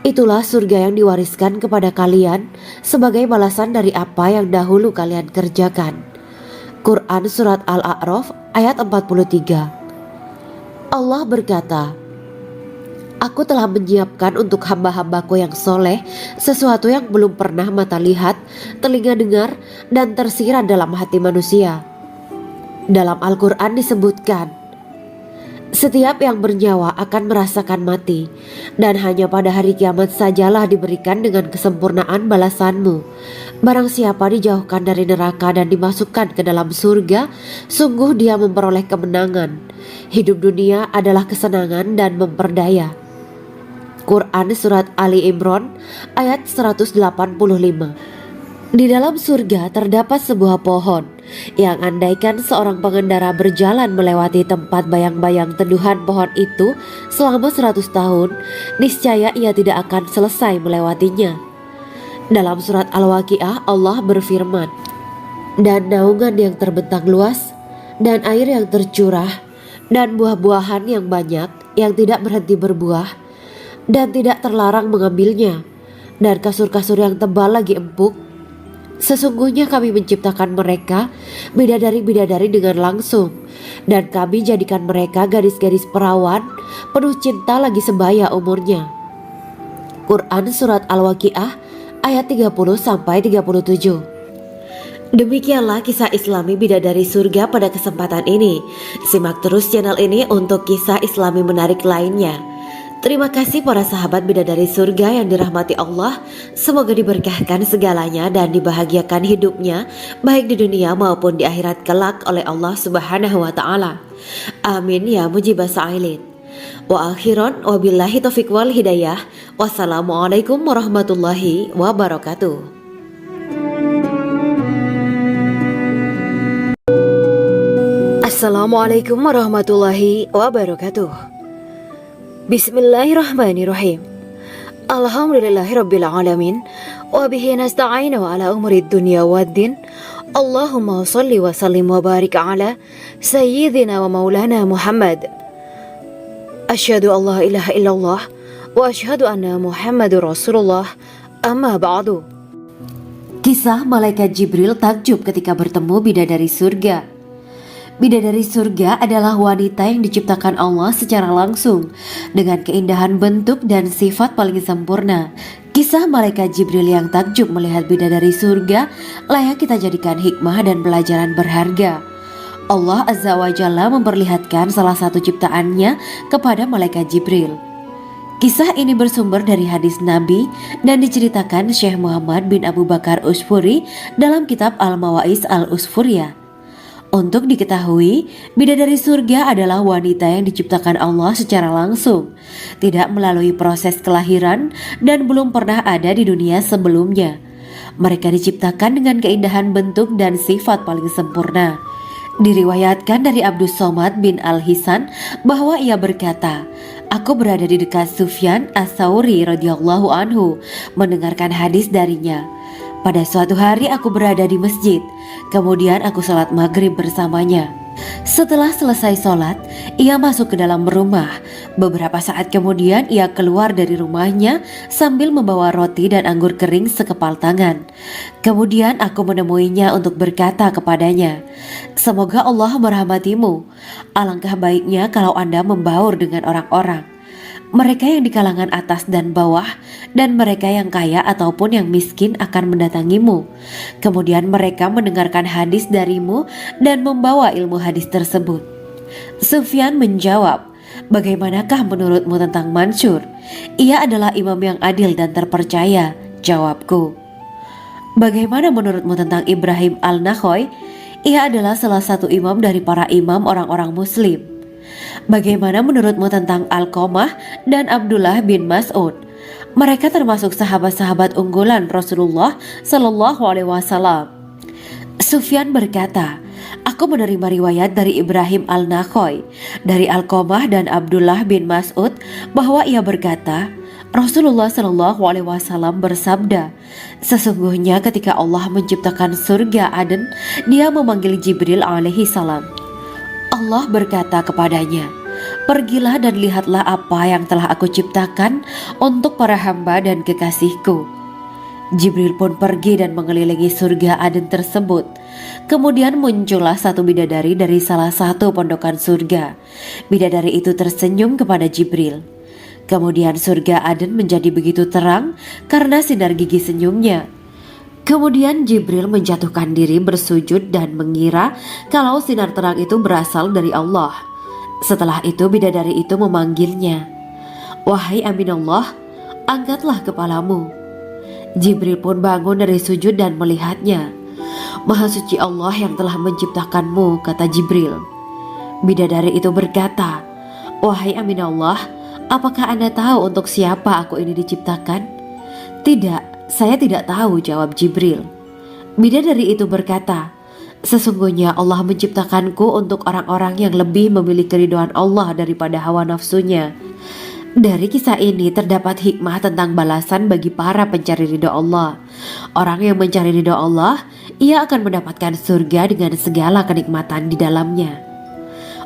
itulah surga yang diwariskan kepada kalian sebagai balasan dari apa yang dahulu kalian kerjakan." Quran Surat Al-A'raf ayat 43. Allah berkata, "Aku telah menyiapkan untuk hamba-hambaku yang soleh sesuatu yang belum pernah mata lihat, telinga dengar, dan tersirat dalam hati manusia." Dalam Al-Quran disebutkan, setiap yang bernyawa akan merasakan mati, dan hanya pada hari kiamat sajalah diberikan dengan kesempurnaan balasanmu. Barang siapa dijauhkan dari neraka dan dimasukkan ke dalam surga, sungguh dia memperoleh kemenangan. Hidup dunia adalah kesenangan dan memperdaya. Quran Surat Ali Imran ayat 185. Di dalam surga terdapat sebuah pohon yang andaikan seorang pengendara berjalan melewati tempat bayang-bayang teduhan pohon itu selama 100 tahun, niscaya ia tidak akan selesai melewatinya. Dalam surat Al-Waqiah Allah berfirman, "Dan naungan yang terbentang luas, dan air yang tercurah, dan buah-buahan yang banyak yang tidak berhenti berbuah, dan tidak terlarang mengambilnya, dan kasur-kasur yang tebal lagi empuk. Sesungguhnya kami menciptakan mereka bidadari-bidadari dengan langsung, dan kami jadikan mereka gadis-gadis perawan penuh cinta lagi sebaya umurnya." Quran Surat Al-Waqiah ayat 30-37. Demikianlah kisah Islami bidadari surga pada kesempatan ini. Simak terus channel ini untuk kisah Islami menarik lainnya. Terima kasih para sahabat bidadari surga yang dirahmati Allah. Semoga diberkahkan segalanya dan dibahagiakan hidupnya, baik di dunia maupun di akhirat kelak oleh Allah Subhanahu wa Ta'ala. Amin ya mujibah sa'ilin. Wa akhiran wabillahi taufiq wal hidayah. Wassalamualaikum warahmatullahi wabarakatuh. Assalamualaikum warahmatullahi wabarakatuh. Bismillahirrahmanirrahim. Alhamdulillahirabbil alamin wa bihi nasta'inu ala umuri dunya waddin. Allahumma shalli wa sallim wa barik ala sayyidina wa maulana Muhammad. Asyhadu an la ilaha illallah wa asyhadu anna Muhammadur Rasulullah. Amma ba'du. Kisah malaikat Jibril takjub ketika bertemu bidadari surga. Bidadari surga adalah wanita yang diciptakan Allah secara langsung dengan keindahan bentuk dan sifat paling sempurna. Kisah malaikat Jibril yang takjub melihat bidadari surga layak kita jadikan hikmah dan pelajaran berharga. Allah Azza wa Jalla memperlihatkan salah satu ciptaannya kepada malaikat Jibril. Kisah ini bersumber dari hadis Nabi dan diceritakan Syekh Muhammad bin Abu Bakar Usfuri dalam kitab Al-Mawaiz Al-Usfuriyah. Untuk diketahui, bidadari surga adalah wanita yang diciptakan Allah secara langsung, tidak melalui proses kelahiran dan belum pernah ada di dunia sebelumnya. Mereka diciptakan dengan keindahan bentuk dan sifat paling sempurna. Diriwayatkan dari Abdus Somad bin Al-Hisan bahwa ia berkata, "Aku berada di dekat Sufyan As-Sauri radhiyallahu anhu mendengarkan hadis darinya. Pada suatu hari aku berada di masjid, kemudian aku sholat maghrib bersamanya. Setelah selesai sholat, ia masuk ke dalam rumah. Beberapa saat kemudian ia keluar dari rumahnya sambil membawa roti dan anggur kering sekepal tangan. Kemudian aku menemuinya untuk berkata kepadanya, "Semoga Allah merahmatimu. Alangkah baiknya kalau Anda membaur dengan orang-orang. Mereka yang di kalangan atas dan bawah, dan mereka yang kaya ataupun yang miskin akan mendatangimu. Kemudian mereka mendengarkan hadis darimu dan membawa ilmu hadis tersebut." Sufyan menjawab, "Bagaimanakah menurutmu tentang Mansur? Ia adalah imam yang adil dan terpercaya." Jawabku, "Bagaimana menurutmu tentang Ibrahim al-Nakhoy? Ia adalah salah satu imam dari para imam orang-orang muslim." "Bagaimana menurutmu tentang Alqamah dan Abdullah bin Mas'ud? Mereka termasuk sahabat-sahabat unggulan Rasulullah Shallallahu Alaihi Wasallam." Sufyan berkata, "Aku menerima riwayat dari Ibrahim al-Nakhoy, dari Alqamah dan Abdullah bin Mas'ud bahwa ia berkata, Rasulullah Shallallahu Alaihi Wasallam bersabda, sesungguhnya ketika Allah menciptakan surga Aden, Dia memanggil Jibril alaihi salam. Allah berkata kepadanya, pergilah dan lihatlah apa yang telah aku ciptakan untuk para hamba dan kekasihku. Jibril pun pergi dan mengelilingi surga Aden tersebut. Kemudian muncullah satu bidadari dari salah satu pondokan surga. Bidadari itu tersenyum kepada Jibril. Kemudian surga Aden menjadi begitu terang karena sinar gigi senyumnya. Kemudian Jibril menjatuhkan diri bersujud dan mengira kalau sinar terang itu berasal dari Allah. Setelah itu bidadari itu memanggilnya, "Wahai Aminullah, angkatlah kepalamu." Jibril pun bangun dari sujud dan melihatnya. "Maha suci Allah yang telah menciptakanmu," kata Jibril. Bidadari itu berkata, "Wahai Aminullah, apakah Anda tahu untuk siapa aku ini diciptakan?" "Tidak, saya tidak tahu," jawab Jibril. Bidadari itu berkata, "Sesungguhnya Allah menciptakanku untuk orang-orang yang lebih memilih keridhaan Allah daripada hawa nafsunya." Dari kisah ini terdapat hikmah tentang balasan bagi para pencari ridho Allah. Orang yang mencari ridho Allah, ia akan mendapatkan surga dengan segala kenikmatan di dalamnya.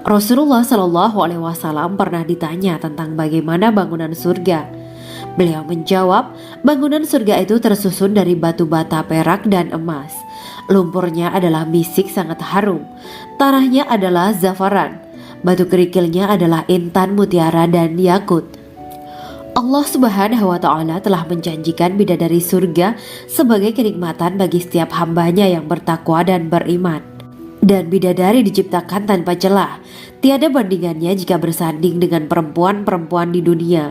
Rasulullah Shallallahu Alaihi Wasallam pernah ditanya tentang bagaimana bangunan surga. Beliau menjawab, bangunan surga itu tersusun dari batu bata, perak, dan emas. Lumpurnya adalah misik sangat harum. Tanahnya adalah zafaran. Batu kerikilnya adalah intan, mutiara, dan yakut. Allah Subhanahu wa Ta'ala telah menjanjikan bidadari surga sebagai kenikmatan bagi setiap hambanya yang bertakwa dan beriman. Dan bidadari diciptakan tanpa celah, tiada bandingannya jika bersanding dengan perempuan-perempuan di dunia.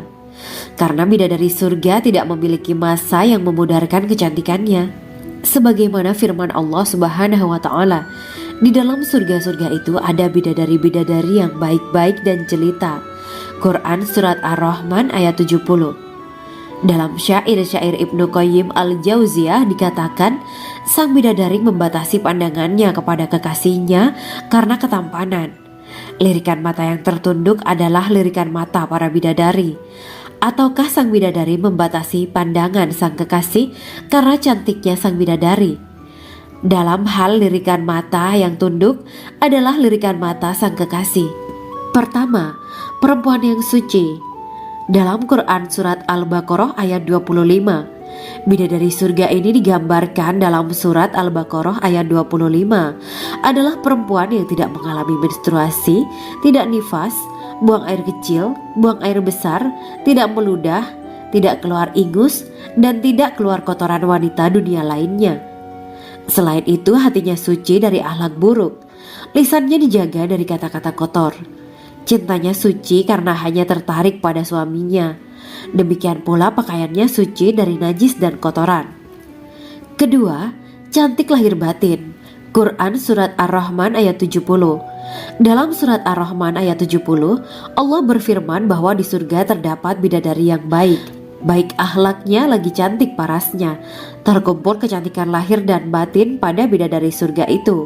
Karena bidadari surga tidak memiliki masa yang memudarkan kecantikannya. Sebagaimana firman Allah Subhanahu wa Ta'ala, di dalam surga-surga itu ada bidadari-bidadari yang baik-baik dan jelita. Quran Surat Ar-Rahman ayat 70. Dalam syair-syair Ibnu Qayyim al-Jauziyah dikatakan, sang bidadari membatasi pandangannya kepada kekasihnya karena ketampanan. Lirikan mata yang tertunduk adalah lirikan mata para bidadari. Ataukah sang bidadari membatasi pandangan sang kekasih karena cantiknya sang bidadari? Dalam hal lirikan mata yang tunduk adalah lirikan mata sang kekasih. Pertama, perempuan yang suci. Dalam Quran Surat Al-Baqarah ayat 25, bidadari surga ini digambarkan dalam Surat Al-Baqarah ayat 25 adalah perempuan yang tidak mengalami menstruasi, tidak nifas, buang air kecil, buang air besar, tidak meludah, tidak keluar ingus, dan tidak keluar kotoran wanita dunia lainnya. Selain itu hatinya suci dari akhlak buruk, lisannya dijaga dari kata-kata kotor. Cintanya suci karena hanya tertarik pada suaminya. Demikian pula pakaiannya suci dari najis dan kotoran. Kedua, cantik lahir batin. Quran Surat Ar-Rahman ayat 70. Dalam Surat Ar-Rahman ayat 70, Allah berfirman bahwa di surga terdapat bidadari yang baik. Baik akhlaknya lagi cantik parasnya. Terkumpul kecantikan lahir dan batin pada bidadari surga itu.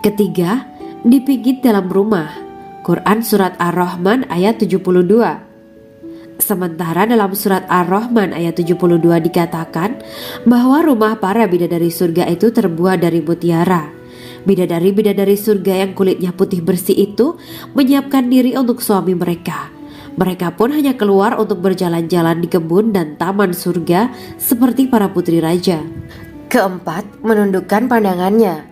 Ketiga, dipijit dalam rumah. Quran Surat Ar-Rahman ayat 72. Sementara dalam Surat Ar-Rahman ayat 72 dikatakan bahwa rumah para bidadari surga itu terbuat dari mutiara. Bidadari-bidadari surga yang kulitnya putih bersih itu menyiapkan diri untuk suami mereka. Mereka pun hanya keluar untuk berjalan-jalan di kebun dan taman surga seperti para putri raja. Keempat, menundukkan pandangannya.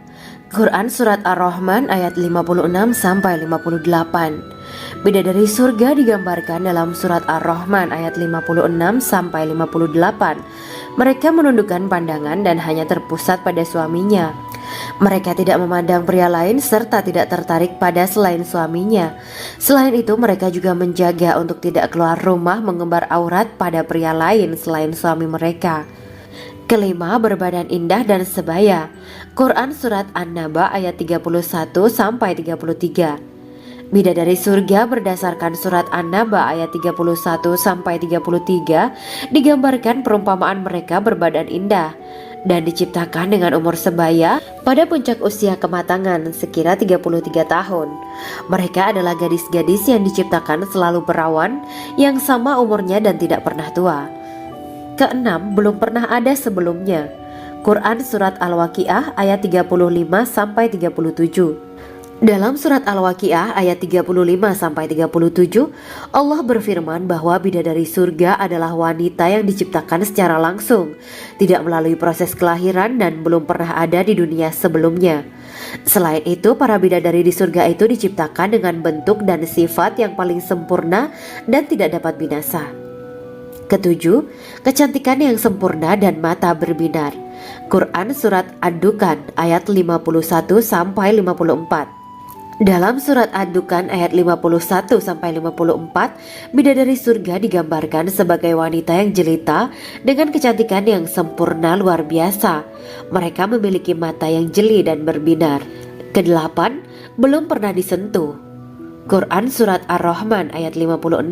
Quran Surat Ar-Rahman ayat 56-58. Bidadari surga digambarkan dalam Surat Ar-Rahman ayat 56-58. Mereka menundukkan pandangan dan hanya terpusat pada suaminya. Mereka tidak memandang pria lain serta tidak tertarik pada selain suaminya. Selain itu, mereka juga menjaga untuk tidak keluar rumah mengembar aurat pada pria lain selain suami mereka. Kelima, berbadan indah dan sebaya. Quran Surat An-Naba ayat 31-33. Bidadari surga berdasarkan Surat An-Naba ayat 31-33 digambarkan perumpamaan mereka berbadan indah dan diciptakan dengan umur sebaya pada puncak usia kematangan sekira 33 tahun. Mereka adalah gadis-gadis yang diciptakan selalu perawan yang sama umurnya dan tidak pernah tua. Keenam, belum pernah ada sebelumnya. Quran Surat Al-Waqiah ayat 35-37. Dalam surat Al-Waqiah ayat 35-37, Allah berfirman bahwa bidadari surga adalah wanita yang diciptakan secara langsung, tidak melalui proses kelahiran dan belum pernah ada di dunia sebelumnya. Selain itu, para bidadari di surga itu diciptakan dengan bentuk dan sifat yang paling sempurna dan tidak dapat binasa. Ketujuh, kecantikan yang sempurna dan mata berbinar. Quran Surat Ad-Dukan ayat 51-54. Dalam surat Ad-Dukan ayat 51-54, bidadari surga digambarkan sebagai wanita yang jelita dengan kecantikan yang sempurna luar biasa. Mereka memiliki mata yang jeli dan berbinar. Kedelapan, belum pernah disentuh. Quran Surat Ar-Rahman ayat 56.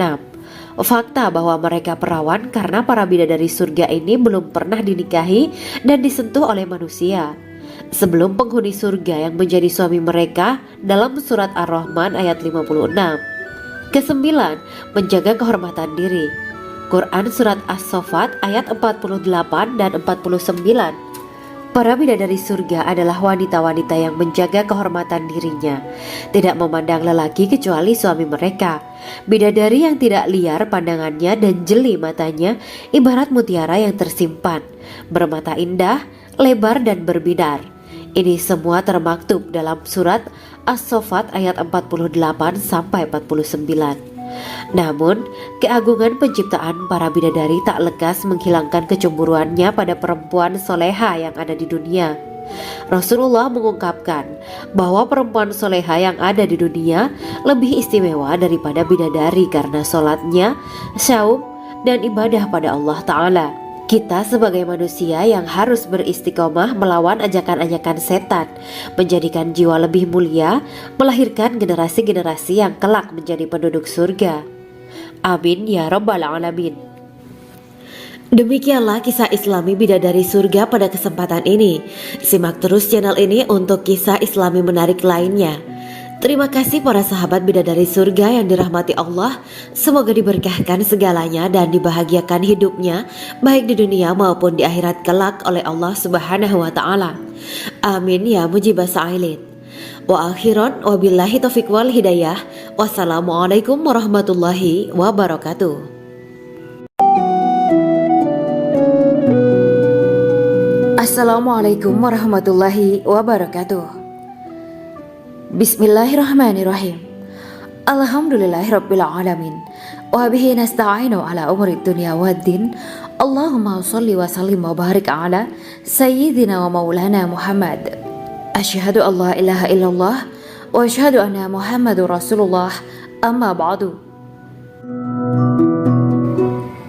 Fakta bahwa mereka perawan karena para bidadari surga ini belum pernah dinikahi dan disentuh oleh manusia sebelum penghuni surga yang menjadi suami mereka dalam surat Ar-Rahman ayat 56. Kesembilan, menjaga kehormatan diri. Quran Surat As-Saffat ayat 48 dan 49. Para bidadari surga adalah wanita-wanita yang menjaga kehormatan dirinya, tidak memandang lelaki kecuali suami mereka. Bidadari yang tidak liar pandangannya dan jeli matanya ibarat mutiara yang tersimpan, bermata indah, lebar dan berbinar. Ini semua termaktub dalam surat As-Saffat ayat 48-49. Namun, keagungan penciptaan para bidadari tak lekas menghilangkan kecemburuannya pada perempuan soleha yang ada di dunia. Rasulullah mengungkapkan bahwa perempuan soleha yang ada di dunia lebih istimewa daripada bidadari karena sholatnya, saum, dan ibadah pada Allah Ta'ala. Kita sebagai manusia yang harus beristiqomah melawan ajakan-ajakan setan, menjadikan jiwa lebih mulia, melahirkan generasi-generasi yang kelak menjadi penduduk surga. Amin ya Rabbal Alamin. Demikianlah kisah Islami bidadari surga pada kesempatan ini. Simak terus channel ini untuk kisah Islami menarik lainnya. Terima kasih para sahabat bidadari surga yang dirahmati Allah. Semoga diberkahkan segalanya dan dibahagiakan hidupnya baik di dunia maupun di akhirat kelak oleh Allah Subhanahu wa taala. Amin ya mujibah sa'ilin. Wa akhiran wabillahi taufiq wal hidayah. Wassalamualaikum warahmatullahi wabarakatuh. Assalamualaikum warahmatullahi wabarakatuh. Bismillahirrahmanirrahim. Alhamdulillahirabbil alamin. Wa bihi nasta'inu ala umuri dunya waddin. Allahumma shalli wa sallim wa barik ala sayyidina wa maulana Muhammad. Asyhadu an la ilaha illallah wa asyhadu anna Muhammadur Rasulullah. Amma ba'du.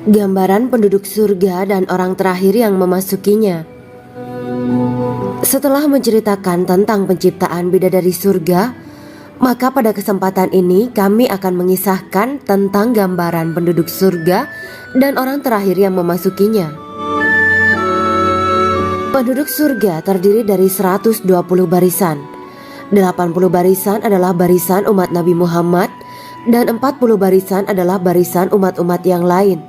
Gambaran penduduk surga dan orang terakhir yang memasukinya. Setelah menceritakan tentang penciptaan bidadari surga, maka pada kesempatan ini kami akan mengisahkan tentang gambaran penduduk surga dan orang terakhir yang memasukinya. Penduduk surga terdiri dari 120 barisan. 80 barisan adalah barisan umat Nabi Muhammad dan 40 barisan adalah barisan umat-umat yang lain.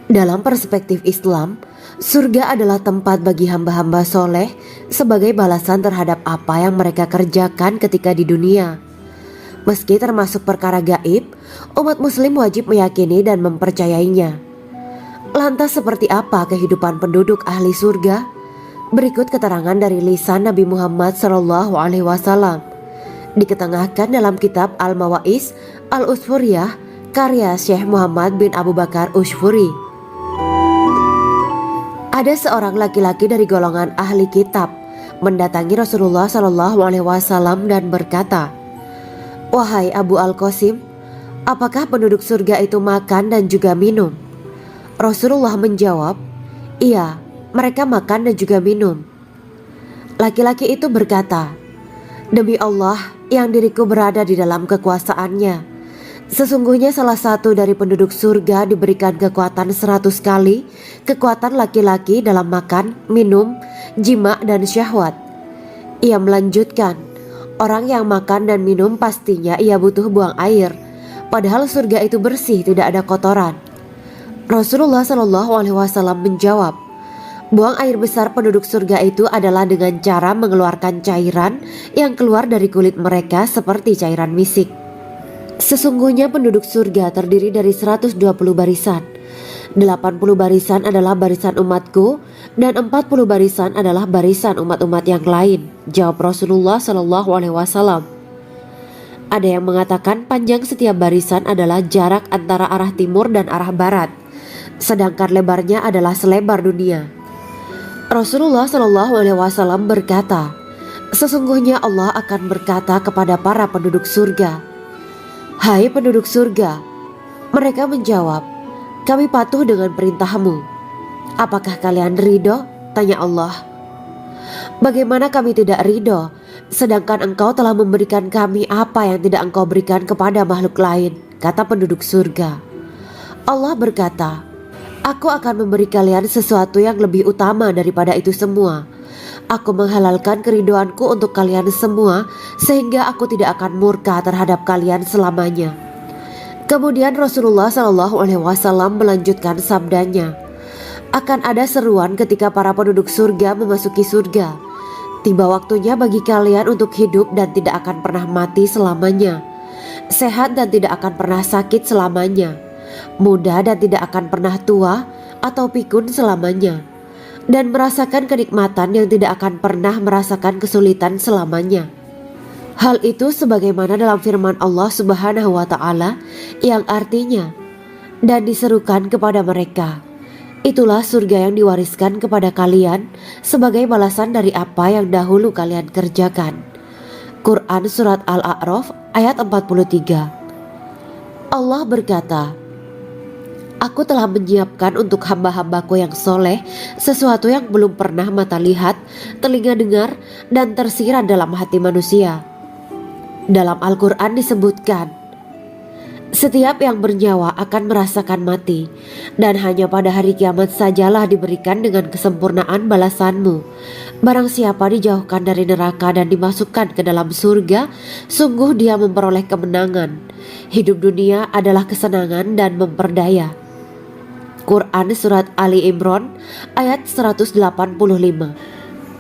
Dalam perspektif Islam, Surga adalah tempat bagi hamba-hamba soleh sebagai balasan terhadap apa yang mereka kerjakan ketika di dunia. Meski termasuk perkara gaib, umat muslim wajib meyakini dan mempercayainya. Lantas seperti apa kehidupan penduduk ahli surga? Berikut keterangan dari lisan Nabi Muhammad SAW, diketengahkan dalam kitab Al-Mawaiz Al-Usfuriyah karya Syekh Muhammad bin Abu Bakar Usfuri. Ada seorang laki-laki dari golongan ahli kitab mendatangi Rasulullah SAW dan berkata, "Wahai Abu Al-Qasim, apakah penduduk surga itu makan dan juga minum?" Rasulullah menjawab, "Iya, mereka makan dan juga minum." Laki-laki itu berkata, "Demi Allah yang diriku berada di dalam kekuasaannya, sesungguhnya salah satu dari penduduk surga diberikan kekuatan 100 kali kekuatan laki-laki dalam makan, minum, jima, dan syahwat." Ia melanjutkan, "Orang yang makan dan minum pastinya ia butuh buang air, padahal surga itu bersih, tidak ada kotoran." Rasulullah SAW menjawab, "Buang air besar penduduk surga itu adalah dengan cara mengeluarkan cairan yang keluar dari kulit mereka seperti cairan misik. Sesungguhnya penduduk surga terdiri dari 120 barisan. 80 barisan adalah barisan umatku dan 40 barisan adalah barisan umat-umat yang lain," jawab Rasulullah SAW. Ada yang mengatakan panjang setiap barisan adalah jarak antara arah timur dan arah barat, sedangkan lebarnya adalah selebar dunia. Rasulullah SAW berkata, "Sesungguhnya Allah akan berkata kepada para penduduk surga, 'Hai penduduk surga,' mereka menjawab, 'Kami patuh dengan perintahmu.' 'Apakah kalian ridho?' tanya Allah. 'Bagaimana kami tidak ridho, sedangkan engkau telah memberikan kami apa yang tidak engkau berikan kepada makhluk lain,' kata penduduk surga. Allah berkata, 'Aku akan memberi kalian sesuatu yang lebih utama daripada itu semua. Aku menghalalkan keridoanku untuk kalian semua sehingga aku tidak akan murka terhadap kalian selamanya.'" Kemudian Rasulullah SAW melanjutkan sabdanya, "Akan ada seruan ketika para penduduk surga memasuki surga. Tiba waktunya bagi kalian untuk hidup dan tidak akan pernah mati selamanya, sehat dan tidak akan pernah sakit selamanya, muda dan tidak akan pernah tua atau pikun selamanya, dan merasakan kenikmatan yang tidak akan pernah merasakan kesulitan selamanya." Hal itu sebagaimana dalam firman Allah Subhanahu wa Ta'ala yang artinya, "Dan diserukan kepada mereka, itulah surga yang diwariskan kepada kalian sebagai balasan dari apa yang dahulu kalian kerjakan." Quran Surat Al-A'raf ayat 43. Allah berkata, "Aku telah menyiapkan untuk hamba-hambaku yang soleh sesuatu yang belum pernah mata lihat, telinga dengar, dan tersirat dalam hati manusia." Dalam Al-Quran disebutkan, "Setiap yang bernyawa akan merasakan mati, dan hanya pada hari kiamat sajalah diberikan dengan kesempurnaan balasanmu. Barang siapa dijauhkan dari neraka dan dimasukkan ke dalam surga, sungguh dia memperoleh kemenangan. Hidup dunia adalah kesenangan dan memperdaya." Quran Surat Ali Imran ayat 185.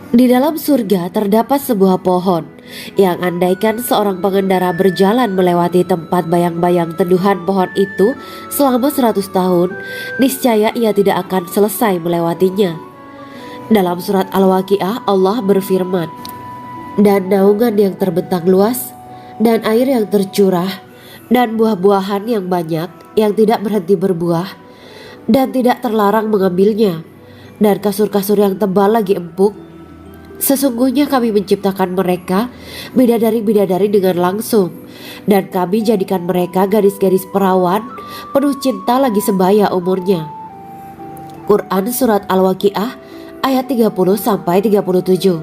Di dalam surga terdapat sebuah pohon yang andaikan seorang pengendara berjalan melewati tempat bayang-bayang teduhan pohon itu selama 100 tahun, niscaya ia tidak akan selesai melewatinya. Dalam surat Al-Waqiah Allah berfirman, "Dan naungan yang terbentang luas, dan air yang tercurah, dan buah-buahan yang banyak yang tidak berhenti berbuah, dan tidak terlarang mengambilnya, dan kasur-kasur yang tebal lagi empuk. Sesungguhnya kami menciptakan mereka bidadari-bidadari dengan langsung, dan kami jadikan mereka gadis-gadis perawan penuh cinta lagi sebaya umurnya." Quran Surat Al-Waqiah ayat 30-37.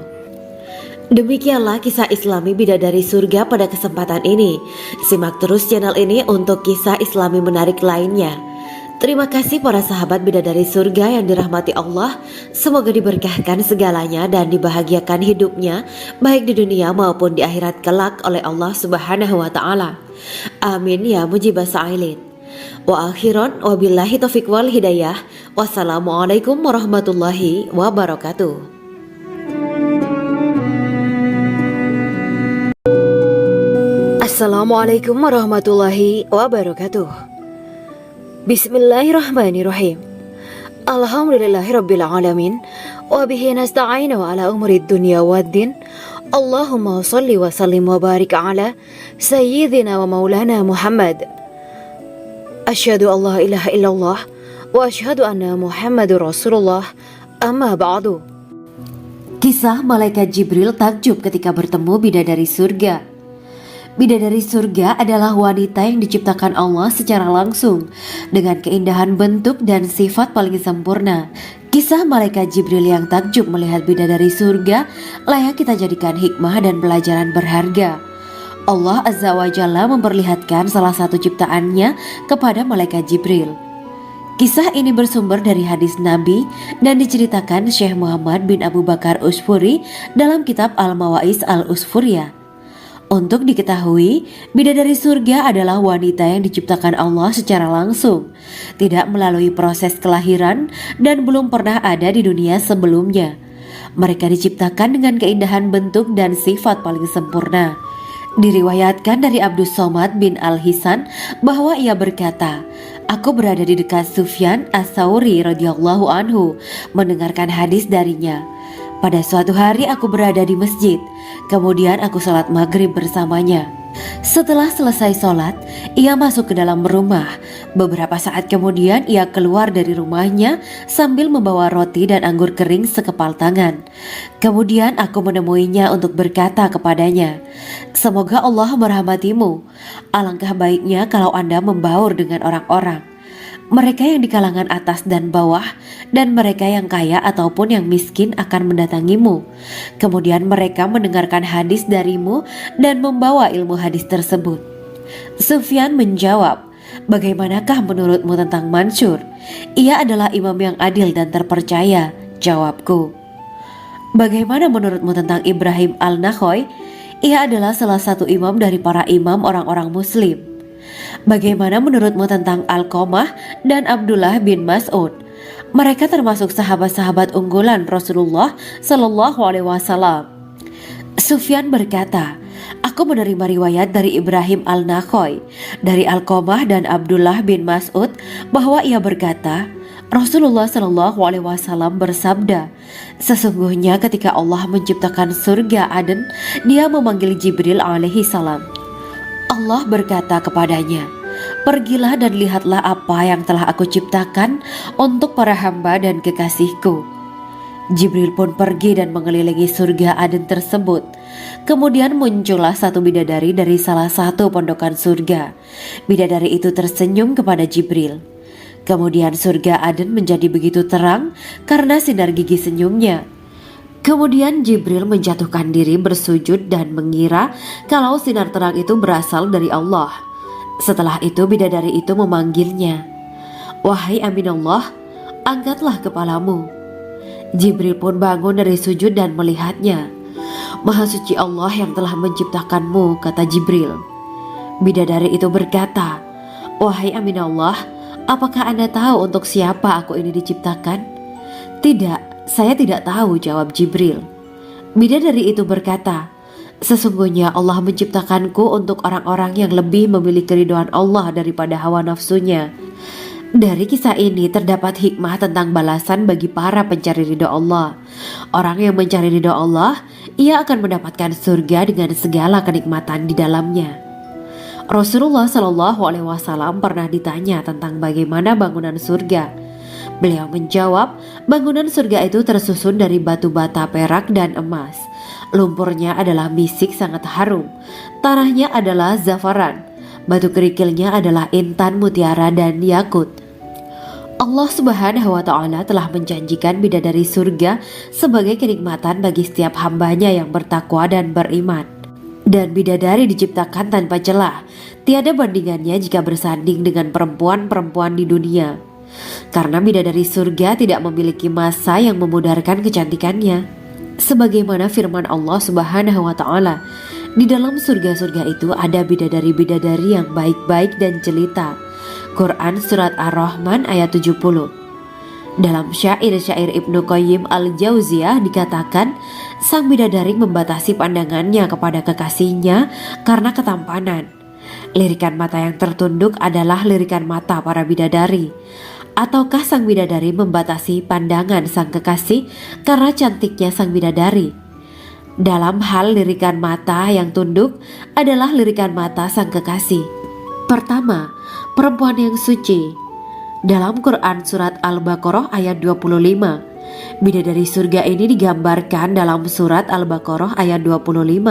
Demikianlah kisah Islami bidadari surga pada kesempatan ini. Simak terus channel ini untuk kisah Islami menarik lainnya. Terima kasih para sahabat bidadari surga yang dirahmati Allah. Semoga diberkahkan segalanya dan dibahagiakan hidupnya baik di dunia maupun di akhirat kelak oleh Allah Subhanahu wa Ta'ala. Amin ya mujibas sa'ilin. Wa akhiran wabillahi taufiq wal hidayah. Wassalamualaikum warahmatullahi wabarakatuh. Assalamualaikum warahmatullahi wabarakatuh. Bismillahirrahmanirrahim. Alhamdulillahirabbil alamin wa bihi nasta'inu ala umurid dunya waddin. Allahumma shalli wa sallim wa barik ala sayyidina wa maulana Muhammad. Asyhadu an la ilaha illallah wa asyhadu anna Muhammadur Rasulullah. Amma ba'du. Kisah malaikat Jibril takjub ketika bertemu bidadari surga. Bidadari surga adalah wanita yang diciptakan Allah secara langsung dengan keindahan bentuk dan sifat paling sempurna. Kisah malaikat Jibril yang takjub melihat bidadari surga layak kita jadikan hikmah dan pelajaran berharga. Allah Azza wa Jalla memperlihatkan salah satu ciptaannya kepada malaikat Jibril. Kisah ini bersumber dari hadis Nabi dan diceritakan Syekh Muhammad bin Abu Bakar Usfuri dalam kitab Al-Mawaiz Al-Usfuriyah. Untuk diketahui, bidadari surga adalah wanita yang diciptakan Allah secara langsung, tidak melalui proses kelahiran dan belum pernah ada di dunia sebelumnya. Mereka diciptakan dengan keindahan bentuk dan sifat paling sempurna. Diriwayatkan dari Abdus Somad bin Al-Hisan bahwa ia berkata, "Aku berada di dekat Sufyan As-Sauri radhiyallahu anhu mendengarkan hadis darinya. Pada suatu hari aku berada di masjid, kemudian aku sholat maghrib bersamanya. Setelah selesai sholat, ia masuk ke dalam rumah. Beberapa saat kemudian ia keluar dari rumahnya sambil membawa roti dan anggur kering sekepal tangan. Kemudian aku menemuinya untuk berkata kepadanya, 'Semoga Allah merahmatimu. Alangkah baiknya kalau Anda membaur dengan orang-orang. Mereka yang di kalangan atas dan bawah, dan mereka yang kaya ataupun yang miskin akan mendatangimu. Kemudian mereka mendengarkan hadis darimu dan membawa ilmu hadis tersebut.' Sufyan menjawab, 'Bagaimanakah menurutmu tentang Mansur? Ia adalah imam yang adil dan terpercaya.' Jawabku, 'Bagaimana menurutmu tentang Ibrahim Al-Nakhoy? Ia adalah salah satu imam dari para imam orang-orang muslim.' Bagaimana menurutmu tentang Alqamah dan Abdullah bin Mas'ud? Mereka termasuk sahabat-sahabat unggulan Rasulullah Sallallahu Alaihi Wasallam.' Sufyan berkata, 'Aku menerima riwayat dari Ibrahim Al-Nakhoy, dari Alqamah dan Abdullah bin Mas'ud bahwa ia berkata, Rasulullah Sallallahu Alaihi Wasallam bersabda, sesungguhnya ketika Allah menciptakan surga Aden, Dia memanggil Jibril alaihi salam. Allah berkata kepadanya, pergilah dan lihatlah apa yang telah aku ciptakan untuk para hamba dan kekasihku. Jibril pun pergi dan mengelilingi surga Aden tersebut. Kemudian muncullah satu bidadari dari salah satu pondokan surga. Bidadari itu tersenyum kepada Jibril. Kemudian surga Aden menjadi begitu terang karena sinar gigi senyumnya. Kemudian Jibril menjatuhkan diri bersujud dan mengira kalau sinar terang itu berasal dari Allah. Setelah itu bidadari itu memanggilnya, wahai Aminullah, angkatlah kepalamu. Jibril pun bangun dari sujud dan melihatnya. Maha suci Allah yang telah menciptakanmu, kata Jibril. Bidadari itu berkata, wahai Aminullah, apakah Anda tahu untuk siapa aku ini diciptakan? Tidak. Saya tidak tahu, jawab Jibril. Bidadari itu berkata, sesungguhnya Allah menciptakanku untuk orang-orang yang lebih memilih keridhaan Allah daripada hawa nafsunya. Dari kisah ini terdapat hikmah tentang balasan bagi para pencari ridha Allah. Orang yang mencari ridha Allah, ia akan mendapatkan surga dengan segala kenikmatan di dalamnya. Rasulullah Shallallahu Alaihi Wasallam pernah ditanya tentang bagaimana bangunan surga. Beliau menjawab, bangunan surga itu tersusun dari batu bata, perak, dan emas. Lumpurnya adalah misik sangat harum. Tanahnya adalah zafaran. Batu kerikilnya adalah intan, mutiara, dan yakut. Allah Subhanahu wa Ta'ala telah menjanjikan bidadari surga sebagai kenikmatan bagi setiap hambanya yang bertakwa dan beriman. Dan bidadari diciptakan tanpa celah. Tiada bandingannya jika bersanding dengan perempuan-perempuan di dunia. Karena bidadari surga tidak memiliki masa yang memudarkan kecantikannya. Sebagaimana firman Allah Subhanahu wa Ta'ala, di dalam surga-surga itu ada bidadari-bidadari yang baik-baik dan jelita. Quran Surat Ar-Rahman ayat 70. Dalam syair-syair Ibnu Qayyim al-Jauziyah dikatakan, sang bidadari membatasi pandangannya kepada kekasihnya karena ketampanan. Lirikan mata yang tertunduk adalah lirikan mata para bidadari. Ataukah sang bidadari membatasi pandangan sang kekasih karena cantiknya sang bidadari? Dalam hal lirikan mata yang tunduk adalah lirikan mata sang kekasih. Pertama, perempuan yang suci. Dalam Quran Surat Al-Baqarah ayat 25, bidadari surga ini digambarkan dalam Surat Al-Baqarah ayat 25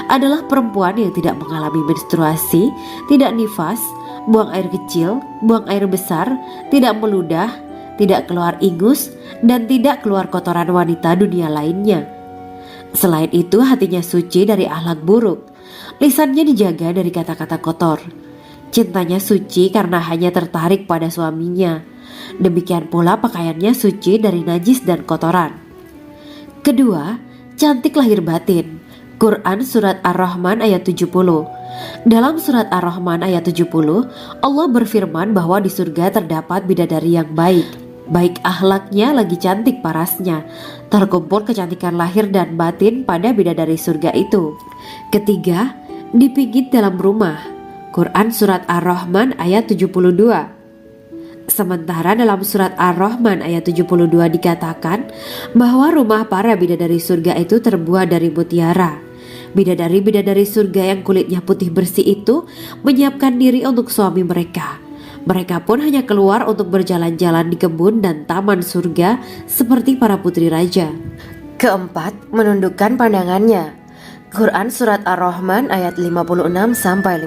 adalah perempuan yang tidak mengalami menstruasi, tidak nifas, buang air kecil, buang air besar, tidak meludah, tidak keluar ingus, dan tidak keluar kotoran wanita dunia lainnya. Selain itu, hatinya suci dari akhlak buruk, lisannya dijaga dari kata-kata kotor. Cintanya suci karena hanya tertarik pada suaminya. Demikian pula pakaiannya suci dari najis dan kotoran. Kedua, cantik lahir batin. Quran Surat Ar-Rahman ayat 70. Dalam Surat Ar-Rahman ayat 70, Allah berfirman bahwa di surga terdapat bidadari yang baik. Baik akhlaknya lagi cantik parasnya. Terkumpul kecantikan lahir dan batin pada bidadari surga itu. Ketiga, dipijit dalam rumah. Quran Surat Ar-Rahman ayat 72. Sementara dalam Surat Ar-Rahman ayat 72 dikatakan bahwa rumah para bidadari surga itu terbuat dari mutiara. Bidadari-bidadari surga yang kulitnya putih bersih itu menyiapkan diri untuk suami mereka. Mereka pun hanya keluar untuk berjalan-jalan di kebun dan taman surga seperti para putri raja. Keempat, menundukkan pandangannya. Quran Surat Ar-Rahman ayat 56-58.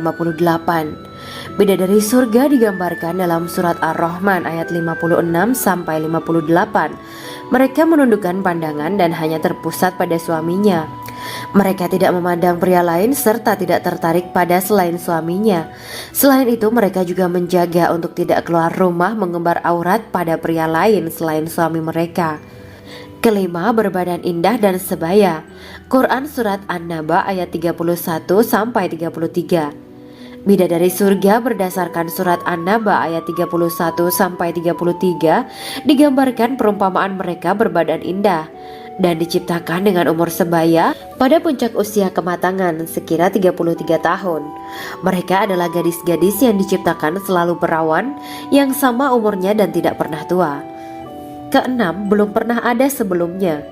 Bidadari surga digambarkan dalam Surat Ar-Rahman ayat 56-58. Mereka menundukkan pandangan dan hanya terpusat pada suaminya. Mereka tidak memandang pria lain serta tidak tertarik pada selain suaminya. Selain itu, mereka juga menjaga untuk tidak keluar rumah mengembar aurat pada pria lain selain suami mereka. Kelima, berbadan indah dan sebaya. Quran Surat An-Naba ayat 31-33. Bidadari surga berdasarkan Surat An-Naba ayat 31-33 digambarkan perumpamaan mereka berbadan indah dan diciptakan dengan umur sebaya pada puncak usia kematangan sekira 33 tahun. Mereka adalah gadis-gadis yang diciptakan selalu perawan yang sama umurnya dan tidak pernah tua. Keenam, belum pernah ada sebelumnya.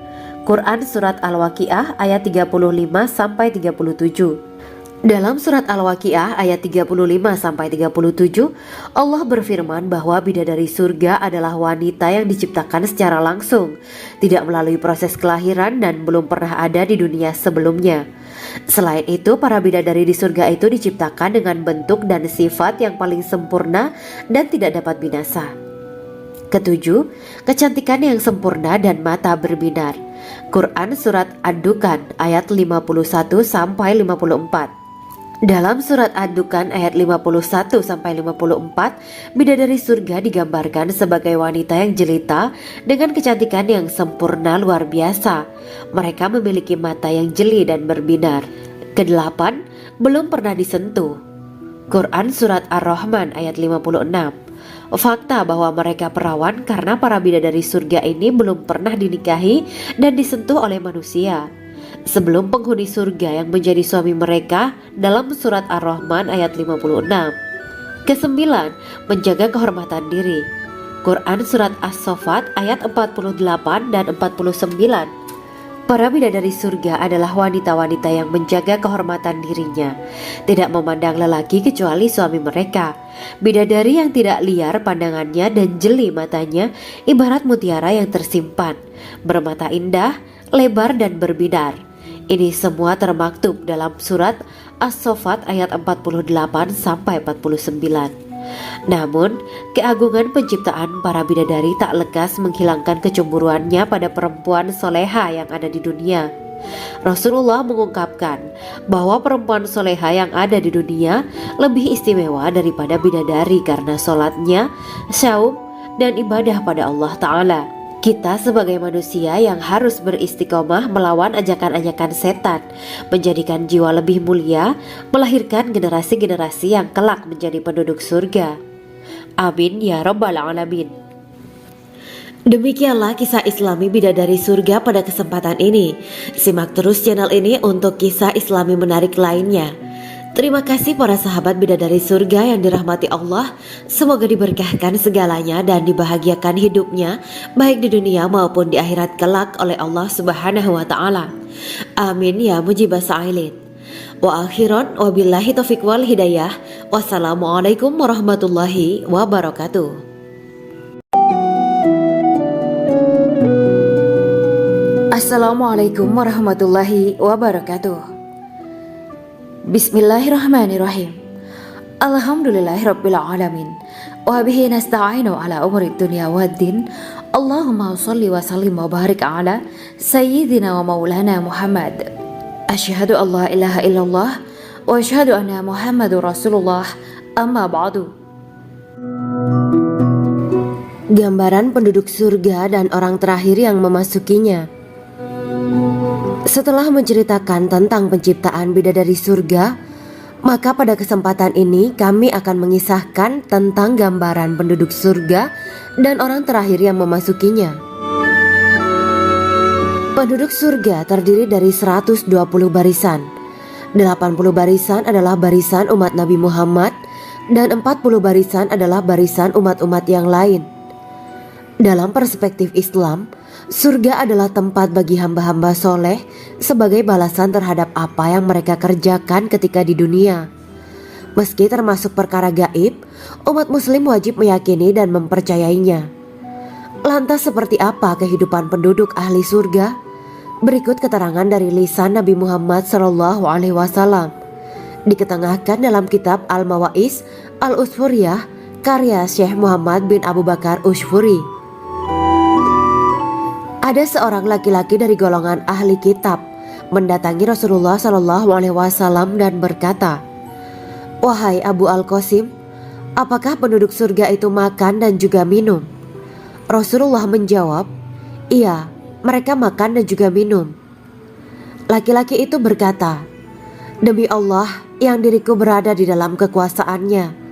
Quran Surat Al-Waqiah ayat 35-37. Dalam Surat Al-Waqiah ayat 35-37, Allah berfirman bahwa bidadari surga adalah wanita yang diciptakan secara langsung, tidak melalui proses kelahiran dan belum pernah ada di dunia sebelumnya. Selain itu, para bidadari di surga itu diciptakan dengan bentuk dan sifat yang paling sempurna dan tidak dapat binasa. Ketujuh, kecantikan yang sempurna dan mata berbinar. Quran Surat Ad-Dukan ayat 51-54. Dalam Surat Ad-Dukan ayat 51-54, bidadari surga digambarkan sebagai wanita yang jelita dengan kecantikan yang sempurna luar biasa. Mereka memiliki mata yang jeli dan berbinar. Kedelapan, belum pernah disentuh. Quran Surat Ar-Rahman ayat 56. Fakta bahwa mereka perawan karena para bidadari surga ini belum pernah dinikahi dan disentuh oleh manusia sebelum penghuni surga yang menjadi suami mereka dalam Surat Ar-Rahman ayat 56. Kesembilan, menjaga kehormatan diri. Quran Surat As-Saffat ayat 48 dan 49. Para bidadari surga adalah wanita-wanita yang menjaga kehormatan dirinya, tidak memandang lelaki kecuali suami mereka. Bidadari yang tidak liar pandangannya dan jeli matanya ibarat mutiara yang tersimpan, bermata indah, lebar dan berbinar. Ini semua termaktub dalam Surat As-Saffat ayat 48-49. Namun, keagungan penciptaan para bidadari tak lekas menghilangkan kecemburuannya pada perempuan soleha yang ada di dunia. Rasulullah mengungkapkan bahwa perempuan soleha yang ada di dunia lebih istimewa daripada bidadari karena sholatnya, saum, dan ibadah pada Allah Ta'ala. Kita sebagai manusia yang harus beristiqomah melawan ajakan-ajakan setan, menjadikan jiwa lebih mulia, melahirkan generasi-generasi yang kelak menjadi penduduk surga. Amin ya rabbal alamin. Demikianlah kisah Islami bidadari surga pada kesempatan ini. Simak terus channel ini untuk kisah Islami menarik lainnya. Terima kasih para sahabat bidadari surga yang dirahmati Allah. Semoga diberkahkan segalanya dan dibahagiakan hidupnya baik di dunia maupun di akhirat kelak oleh Allah Subhanahu wa taala. Amin ya mujibah sa'ilin. Wa akhiran wabillahi taufiq wal hidayah. Wassalamualaikum warahmatullahi wabarakatuh. Assalamualaikum warahmatullahi wabarakatuh. Bismillahirrahmanirrahim. Alhamdulillahirabbil alamin. Wa bihi nasta'inu ala umuri dunya waddin. Allahumma shalli wa sallim wa barik ala sayyidina wa maulana Muhammad. Asyhadu an la ilaha illallah wa asyhadu anna Muhammadur Rasulullah. Amma ba'du. Gambaran penduduk surga dan orang terakhir yang memasukinya. Setelah menceritakan tentang penciptaan bidadari surga, maka pada kesempatan ini kami akan mengisahkan tentang gambaran penduduk surga dan orang terakhir yang memasukinya. Penduduk surga terdiri dari 120 barisan. 80 barisan adalah barisan umat Nabi Muhammad dan 40 barisan adalah barisan umat-umat yang lain. Dalam perspektif Islam, surga adalah tempat bagi hamba-hamba soleh sebagai balasan terhadap apa yang mereka kerjakan ketika di dunia. Meski termasuk perkara gaib, umat muslim wajib meyakini dan mempercayainya. Lantas seperti apa kehidupan penduduk ahli surga? Berikut keterangan dari lisan Nabi Muhammad SAW. Diketengahkan dalam kitab Al-Mawa'is Al-Usfuriyah karya Syekh Muhammad bin Abu Bakar Ushfuri. Ada seorang laki-laki dari golongan ahli kitab mendatangi Rasulullah SAW dan berkata, "Wahai Abu Al-Qasim, apakah penduduk surga itu makan dan juga minum?" Rasulullah menjawab, "Iya, mereka makan dan juga minum." Laki-laki itu berkata, "Demi Allah yang diriku berada di dalam kekuasaannya,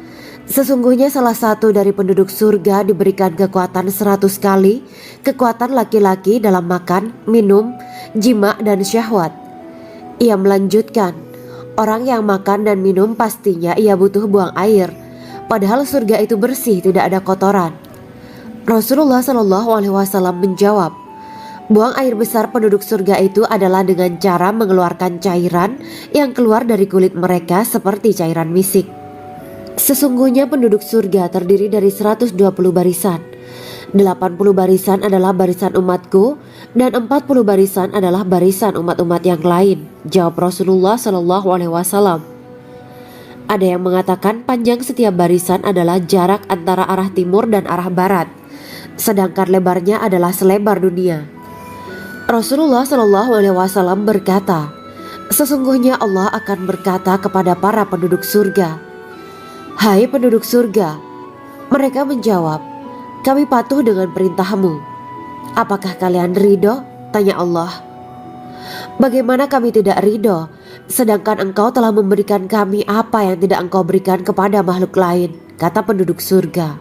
sesungguhnya salah satu dari penduduk surga diberikan kekuatan 100 kali kekuatan laki-laki dalam makan, minum, jima, dan syahwat." Ia melanjutkan, "Orang yang makan dan minum pastinya ia butuh buang air, padahal surga itu bersih, tidak ada kotoran." Rasulullah SAW menjawab, "Buang air besar penduduk surga itu adalah dengan cara mengeluarkan cairan yang keluar dari kulit mereka seperti cairan misik." Sesungguhnya penduduk surga terdiri dari 120 barisan. 80 barisan adalah barisan umatku dan 40 barisan adalah barisan umat-umat yang lain, jawab Rasulullah SAW. Ada yang mengatakan panjang setiap barisan adalah jarak antara arah timur dan arah barat, sedangkan lebarnya adalah selebar dunia. Rasulullah SAW berkata, "Sesungguhnya Allah akan berkata kepada para penduduk surga, 'Hai penduduk surga,' mereka menjawab, 'Kami patuh dengan perintahmu.' 'Apakah kalian ridho?' tanya Allah. 'Bagaimana kami tidak ridho, sedangkan engkau telah memberikan kami apa yang tidak engkau berikan kepada makhluk lain,' kata penduduk surga.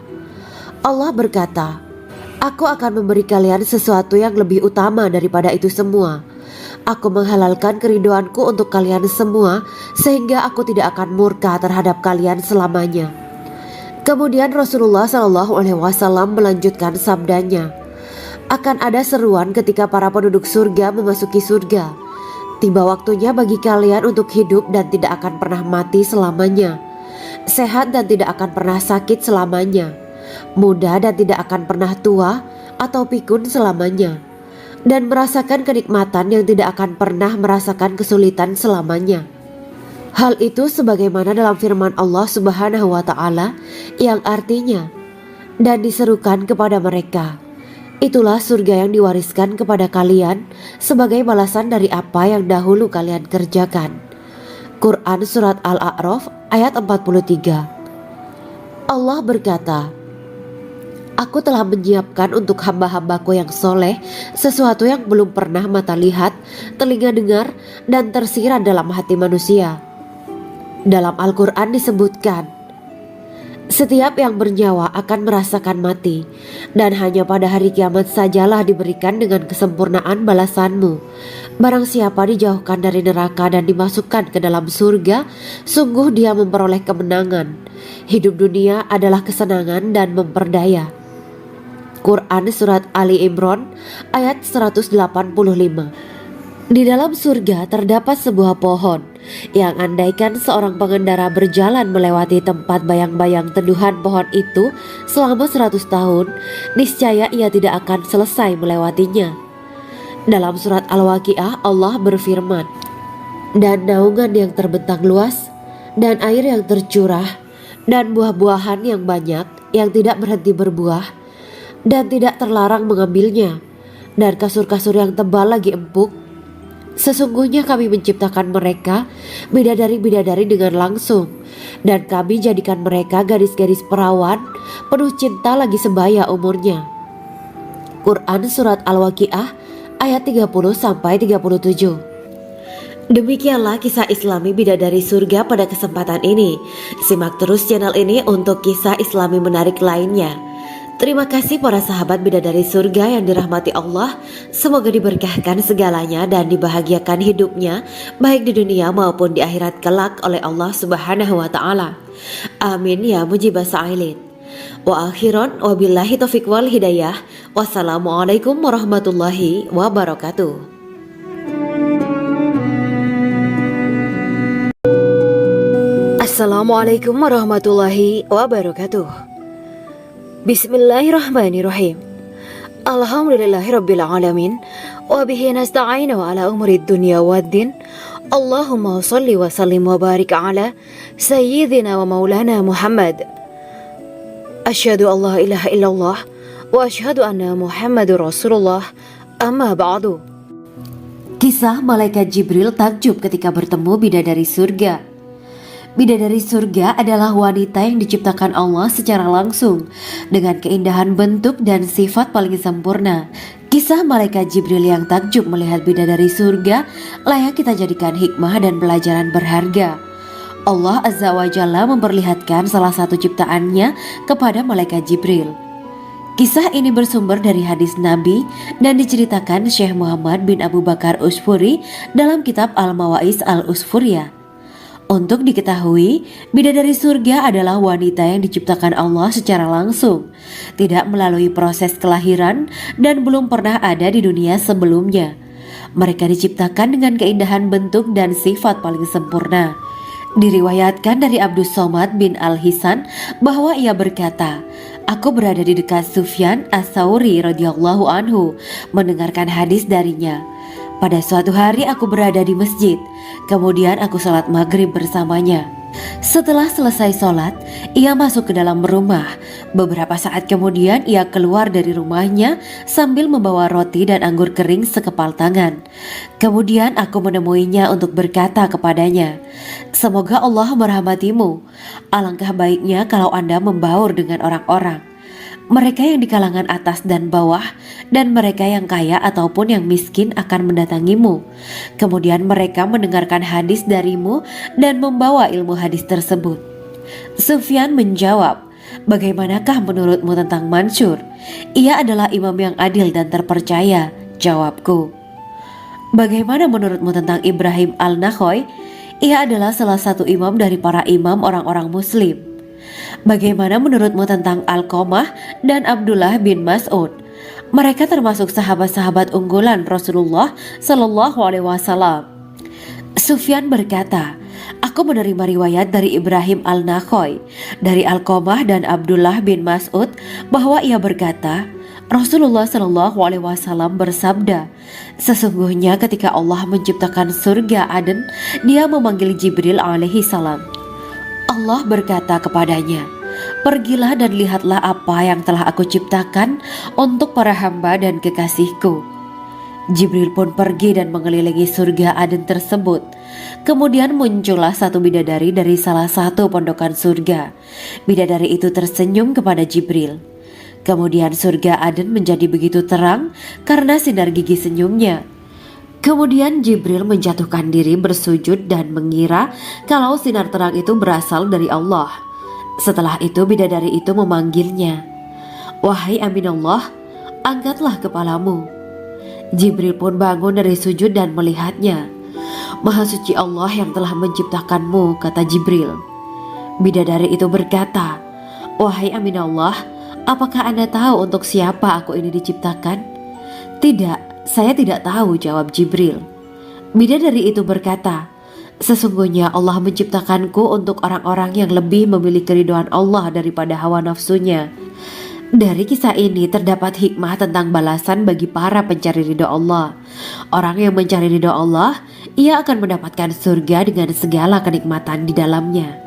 Allah berkata, 'Aku akan memberi kalian sesuatu yang lebih utama daripada itu semua. Aku menghalalkan keridoanku untuk kalian semua sehingga aku tidak akan murka terhadap kalian selamanya.'" Kemudian Rasulullah SAW melanjutkan sabdanya, "Akan ada seruan ketika para penduduk surga memasuki surga. Tiba waktunya bagi kalian untuk hidup dan tidak akan pernah mati selamanya, sehat dan tidak akan pernah sakit selamanya, muda dan tidak akan pernah tua atau pikun selamanya, dan merasakan kenikmatan yang tidak akan pernah merasakan kesulitan selamanya." Hal itu sebagaimana dalam firman Allah Subhanahu wa taala yang artinya, "Dan diserukan kepada mereka, itulah surga yang diwariskan kepada kalian sebagai balasan dari apa yang dahulu kalian kerjakan." Quran Surat Al-A'raf ayat 43. Allah berkata, "Aku telah menyiapkan untuk hamba-hambaku yang soleh sesuatu yang belum pernah mata lihat, telinga dengar, dan tersirat dalam hati manusia." Dalam Al-Quran disebutkan, Setiap yang bernyawa akan merasakan mati, dan hanya pada hari kiamat sajalah diberikan dengan kesempurnaan balasanmu. Barang siapa dijauhkan dari neraka dan dimasukkan ke dalam surga, sungguh dia memperoleh kemenangan. Hidup dunia adalah kesenangan dan memperdaya. Quran Surat Ali Imran ayat 185. Di dalam surga terdapat sebuah pohon yang andaikan seorang pengendara berjalan melewati tempat bayang-bayang teduhan pohon itu selama 100 tahun, niscaya ia tidak akan selesai melewatinya. Dalam surat Al-Waqiah Allah berfirman, "Dan naungan yang terbentang luas, dan air yang tercurah, dan buah-buahan yang banyak yang tidak berhenti berbuah, dan tidak terlarang mengambilnya, dan kasur-kasur yang tebal lagi empuk. Sesungguhnya kami menciptakan mereka bidadari-bidadari dengan langsung, dan kami jadikan mereka gadis-gadis perawan penuh cinta lagi sebaya umurnya." Quran Surat Al-Waqiah ayat 30-37. Demikianlah kisah Islami bidadari surga pada kesempatan ini. Simak terus channel ini untuk kisah Islami menarik lainnya. Terima kasih para sahabat bidadari surga yang dirahmati Allah. Semoga diberkahkan segalanya dan dibahagiakan hidupnya baik di dunia maupun di akhirat kelak oleh Allah Subhanahu wa taala. Amin ya mujibas sa'ilin. Wa akhiran wabillahi taufiq wal hidayah. Wassalamualaikum warahmatullahi wabarakatuh. Assalamualaikum warahmatullahi wabarakatuh. Bismillahirrahmanirrahim. Alhamdulillahirabbil alamin wa bihi nasta'inu ala umuri dunya waddin. Allahumma shalli wa sallim wa barik ala sayyidina wa maulana Muhammad. Asyhadu an la ilaha illallah wa asyhadu anna Muhammadur Rasulullah. Amma ba'du. Kisah malaikat Jibril takjub ketika bertemu bidadari surga. Bidadari surga adalah wanita yang diciptakan Allah secara langsung dengan keindahan bentuk dan sifat paling sempurna. Kisah malaikat Jibril yang takjub melihat bidadari surga layak kita jadikan hikmah dan pelajaran berharga. Allah Azza wa Jalla memperlihatkan salah satu ciptaannya kepada malaikat Jibril. Kisah ini bersumber dari hadis Nabi dan diceritakan Syekh Muhammad bin Abu Bakar Usfuri dalam kitab Al-Mawaiz Al-Usfuriyah. Untuk diketahui, bidadari surga adalah wanita yang diciptakan Allah secara langsung, tidak melalui proses kelahiran dan belum pernah ada di dunia sebelumnya. Mereka diciptakan dengan keindahan bentuk dan sifat paling sempurna. Diriwayatkan dari Abdus Somad bin Al-Hisan bahwa ia berkata, "Aku berada di dekat Sufyan As-Sauri radhiyallahu anhu mendengarkan hadis darinya. Pada suatu hari aku berada di masjid, kemudian aku sholat maghrib bersamanya. Setelah selesai sholat, ia masuk ke dalam rumah. Beberapa saat kemudian ia keluar dari rumahnya sambil membawa roti dan anggur kering sekepal tangan. Kemudian aku menemuinya untuk berkata kepadanya, 'Semoga Allah merahmatimu. Alangkah baiknya kalau Anda membaur dengan orang-orang. Mereka yang di kalangan atas dan bawah, dan mereka yang kaya ataupun yang miskin akan mendatangimu. Kemudian mereka mendengarkan hadis darimu dan membawa ilmu hadis tersebut.' Sufyan menjawab, 'Bagaimanakah menurutmu tentang Mansur? Ia adalah imam yang adil dan terpercaya.' Jawabku. 'Bagaimana menurutmu tentang Ibrahim Al-Nakhoy? Ia adalah salah satu imam dari para imam orang-orang muslim.' 'Bagaimana menurutmu tentang Alqamah dan Abdullah bin Mas'ud? Mereka termasuk sahabat-sahabat unggulan Rasulullah Sallallahu Alaihi Wasallam.' Sufyan berkata, 'Aku menerima riwayat dari Ibrahim Al-Nakhoy, dari Alqamah dan Abdullah bin Mas'ud bahwa ia berkata, Rasulullah Sallallahu Alaihi Wasallam bersabda, sesungguhnya ketika Allah menciptakan surga Aden, Dia memanggil Jibril alaihi salam. Allah berkata kepadanya, pergilah dan lihatlah apa yang telah aku ciptakan untuk para hamba dan kekasihku. Jibril pun pergi dan mengelilingi surga Aden tersebut. Kemudian muncullah satu bidadari dari salah satu pondokan surga. Bidadari itu tersenyum kepada Jibril. Kemudian surga Aden menjadi begitu terang karena sinar gigi senyumnya. Kemudian Jibril menjatuhkan diri bersujud dan mengira kalau sinar terang itu berasal dari Allah. Setelah itu bidadari itu memanggilnya, "Wahai Aminullah, angkatlah kepalamu." Jibril pun bangun dari sujud dan melihatnya. "Maha suci Allah yang telah menciptakanmu," kata Jibril. Bidadari itu berkata, "Wahai Aminullah, apakah Anda tahu untuk siapa aku ini diciptakan?" "Tidak, saya tidak tahu," jawab Jibril. Bidadari itu berkata, "Sesungguhnya Allah menciptakanku untuk orang-orang yang lebih memilih keridhaan Allah daripada hawa nafsunya." Dari kisah ini terdapat hikmah tentang balasan bagi para pencari ridho Allah. Orang yang mencari ridho Allah, ia akan mendapatkan surga dengan segala kenikmatan di dalamnya.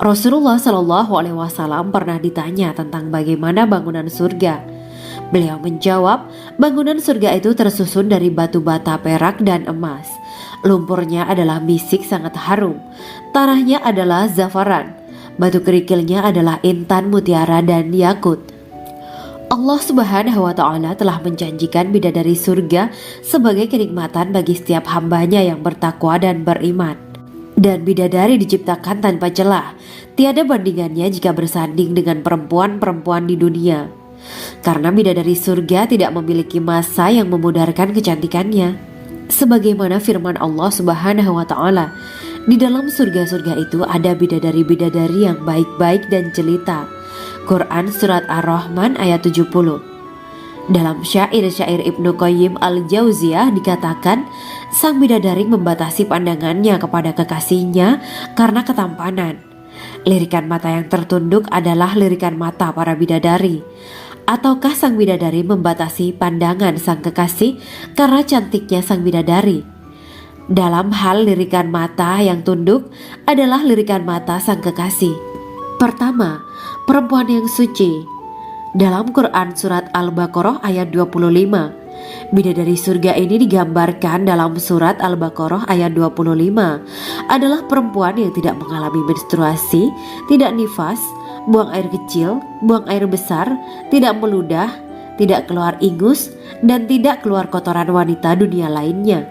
Rasulullah Shallallahu Alaihi Wasallam pernah ditanya tentang bagaimana bangunan surga. Beliau menjawab, bangunan surga itu tersusun dari batu bata, perak, dan emas. Lumpurnya adalah misik sangat harum, tanahnya adalah zafaran, batu kerikilnya adalah intan, mutiara, dan yakut. Allah Subhanahu wa Ta'ala telah menjanjikan bidadari surga sebagai kenikmatan bagi setiap hambanya yang bertakwa dan beriman. Dan bidadari diciptakan tanpa celah, tiada bandingannya jika bersanding dengan perempuan-perempuan di dunia. Karena bidadari surga tidak memiliki masa yang memudarkan kecantikannya. Sebagaimana firman Allah Subhanahu wa Ta'ala, di dalam surga-surga itu ada bidadari-bidadari yang baik-baik dan jelita. Quran Surat Ar-Rahman ayat 70. Dalam syair-syair Ibnu Qayyim Al-Jauziyah dikatakan, sang bidadari membatasi pandangannya kepada kekasihnya karena ketampanan. Lirikan mata yang tertunduk adalah lirikan mata para bidadari. Ataukah sang bidadari membatasi pandangan sang kekasih karena cantiknya sang bidadari? Dalam hal lirikan mata yang tunduk adalah lirikan mata sang kekasih. Pertama, perempuan yang suci. Dalam Quran Surat Al-Baqarah ayat 25, bidadari surga ini digambarkan dalam Surat Al-Baqarah ayat 25 adalah perempuan yang tidak mengalami menstruasi, tidak nifas, buang air kecil, buang air besar, tidak meludah, tidak keluar ingus, dan tidak keluar kotoran wanita dunia lainnya.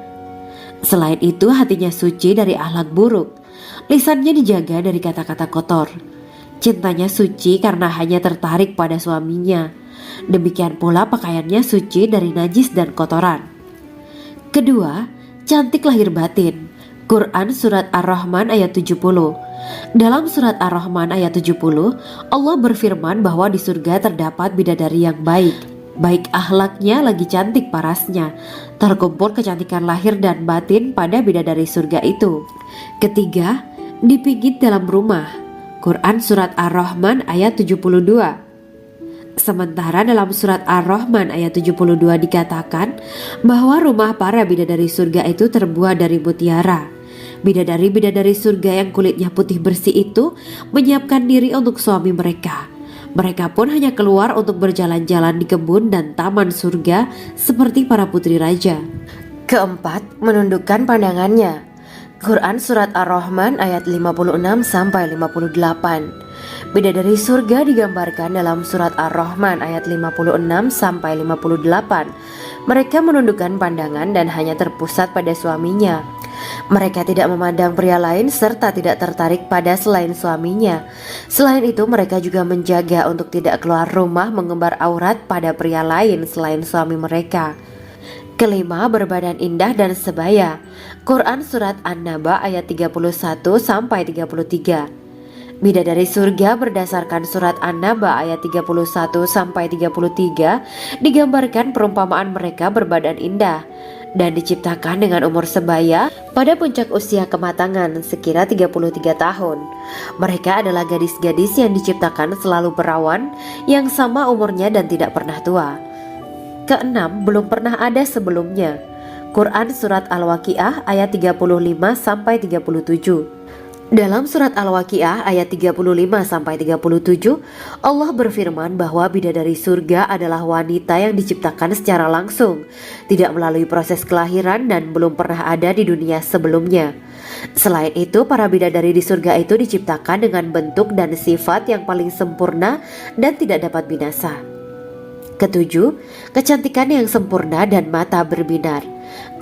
Selain itu, hatinya suci dari akhlak buruk, lisannya dijaga dari kata-kata kotor. Cintanya suci karena hanya tertarik pada suaminya. Demikian pula pakaiannya suci dari najis dan kotoran. Kedua, cantik lahir batin. Quran Surat Ar-Rahman ayat 70. Dalam Surat Ar-Rahman ayat 70, Allah berfirman bahwa di surga terdapat bidadari yang baik. Baik akhlaknya lagi cantik parasnya. Terkumpul kecantikan lahir dan batin pada bidadari surga itu. Ketiga, dipijit dalam rumah. Quran Surat Ar-Rahman ayat 72. Sementara dalam Surat Ar-Rahman ayat 72 dikatakan bahwa rumah para bidadari surga itu terbuat dari mutiara. Bidadari-bidadari surga yang kulitnya putih bersih itu menyiapkan diri untuk suami mereka. Mereka pun hanya keluar untuk berjalan-jalan di kebun dan taman surga seperti para putri raja. Keempat, menundukkan pandangannya. Quran Surat Ar-Rahman ayat 56-58. Bidadari surga digambarkan dalam Surat Ar-Rahman ayat 56-58. Mereka menundukkan pandangan dan hanya terpusat pada suaminya. Mereka tidak memandang pria lain serta tidak tertarik pada selain suaminya. Selain itu, mereka juga menjaga untuk tidak keluar rumah mengembar aurat pada pria lain selain suami mereka. Kelima, berbadan indah dan sebaya. Quran Surat An-Naba ayat 31-33. Bidadari surga berdasarkan Surat An-Naba ayat 31-33 digambarkan perumpamaan mereka berbadan indah dan diciptakan dengan umur sebaya pada puncak usia kematangan sekira 33 tahun. Mereka adalah gadis-gadis yang diciptakan selalu perawan, yang sama umurnya dan tidak pernah tua. Keenam, belum pernah ada sebelumnya. Quran Surat Al-Waqiah ayat 35-37. Dalam Surat Al-Waqiah ayat 35-37, Allah berfirman bahwa bidadari surga adalah wanita yang diciptakan secara langsung, tidak melalui proses kelahiran dan belum pernah ada di dunia sebelumnya. Selain itu, para bidadari di surga itu diciptakan dengan bentuk dan sifat yang paling sempurna dan tidak dapat binasa. Ketujuh, kecantikan yang sempurna dan mata berbinar.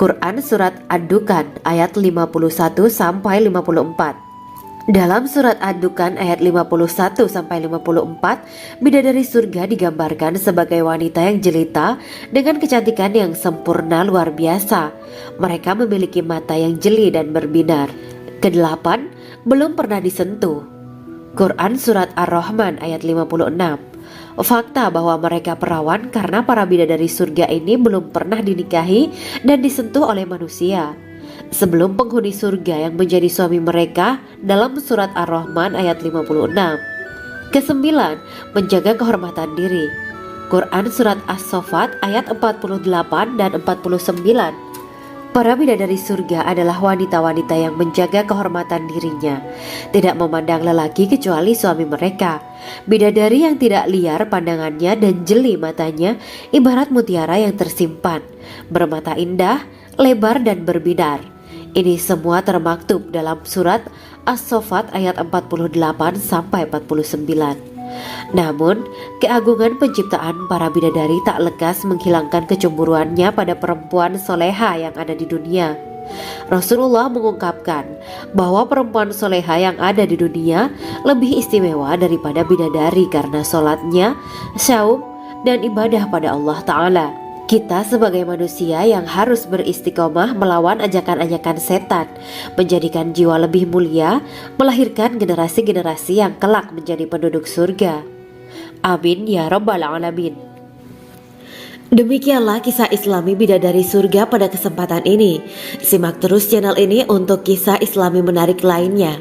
Quran Surat Ad-Dukhan ayat 51-54. Dalam surat Ad-Dukhan ayat 51-54, bidadari surga digambarkan sebagai wanita yang jelita dengan kecantikan yang sempurna luar biasa. Mereka memiliki mata yang jeli dan berbinar. Kedelapan, belum pernah disentuh. Quran surat Ar-Rahman ayat 56. Fakta bahwa mereka perawan karena para bidadari surga ini belum pernah dinikahi dan disentuh oleh manusia sebelum penghuni surga yang menjadi suami mereka dalam surat Ar-Rahman ayat 56. Kesembilan, menjaga kehormatan diri. Quran surat As-Saffat ayat 48 dan 49. Para bidadari surga adalah wanita-wanita yang menjaga kehormatan dirinya, tidak memandang lelaki kecuali suami mereka. Bidadari yang tidak liar pandangannya dan jeli matanya ibarat mutiara yang tersimpan, bermata indah, lebar dan berbinar. Ini semua termaktub dalam surat As-Saffat ayat 48 sampai 49. Namun, keagungan penciptaan para bidadari tak lekas menghilangkan kecemburuannya pada perempuan soleha yang ada di dunia. Rasulullah mengungkapkan bahwa perempuan soleha yang ada di dunia lebih istimewa daripada bidadari karena sholatnya, saum, dan ibadah pada Allah Ta'ala. Kita sebagai manusia yang harus beristiqomah melawan ajakan-ajakan setan, menjadikan jiwa lebih mulia, melahirkan generasi-generasi yang kelak menjadi penduduk surga. Amin ya Rabbal Alamin. Demikianlah kisah Islami bidadari surga pada kesempatan ini. Simak terus channel ini untuk kisah Islami menarik lainnya.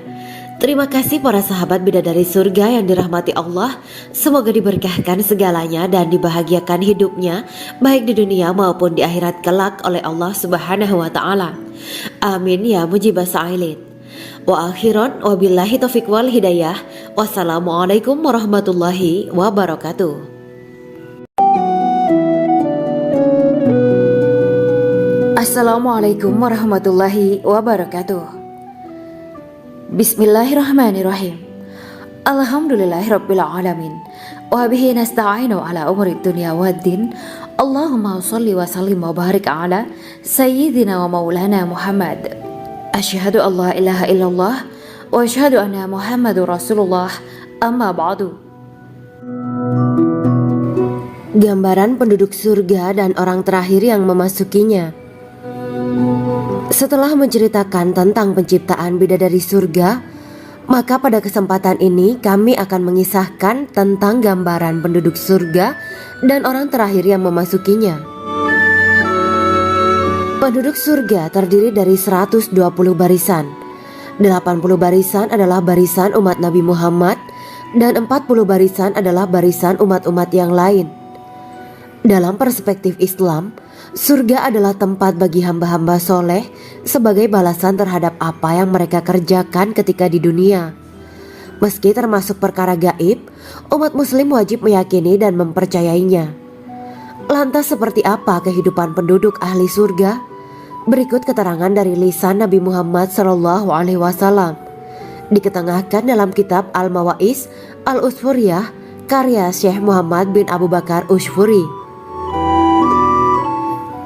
Terima kasih para sahabat bidadari surga yang dirahmati Allah. Semoga diberkahkan segalanya dan dibahagiakan hidupnya baik di dunia maupun di akhirat kelak oleh Allah Subhanahu wa taala. Amin ya mujibah sa'ilin. Wa akhiran wabillahi taufiq wal hidayah. Wassalamualaikum warahmatullahi wabarakatuh. Assalamualaikum warahmatullahi wabarakatuh. Bismillahirrahmanirrahim. Alhamdulillahirabbil alamin. Wa bihi nasta'inu ala umuri dunya waddin. Allahumma shalli wa sallim wa barik ala sayyidina wa maulana Muhammad. Asyhadu an la ilaha illallah wa asyhadu anna Muhammadur Rasulullah. Amma ba'du. Gambaran penduduk surga dan orang terakhir yang memasukinya. Setelah menceritakan tentang penciptaan bidadari surga, maka pada kesempatan ini kami akan mengisahkan tentang gambaran penduduk surga dan orang terakhir yang memasukinya. Penduduk surga terdiri dari 120 barisan. 80 barisan adalah barisan umat Nabi Muhammad dan 40 barisan adalah barisan umat-umat yang lain. Dalam perspektif Islam, surga adalah tempat bagi hamba-hamba soleh sebagai balasan terhadap apa yang mereka kerjakan ketika di dunia. Meski termasuk perkara gaib, umat muslim wajib meyakini dan mempercayainya. Lantas seperti apa kehidupan penduduk ahli surga? Berikut keterangan dari lisan Nabi Muhammad SAW. Diketengahkan dalam kitab Al-Mawa'is Al-Usfuriyah karya Syekh Muhammad bin Abu Bakar Ushfuri.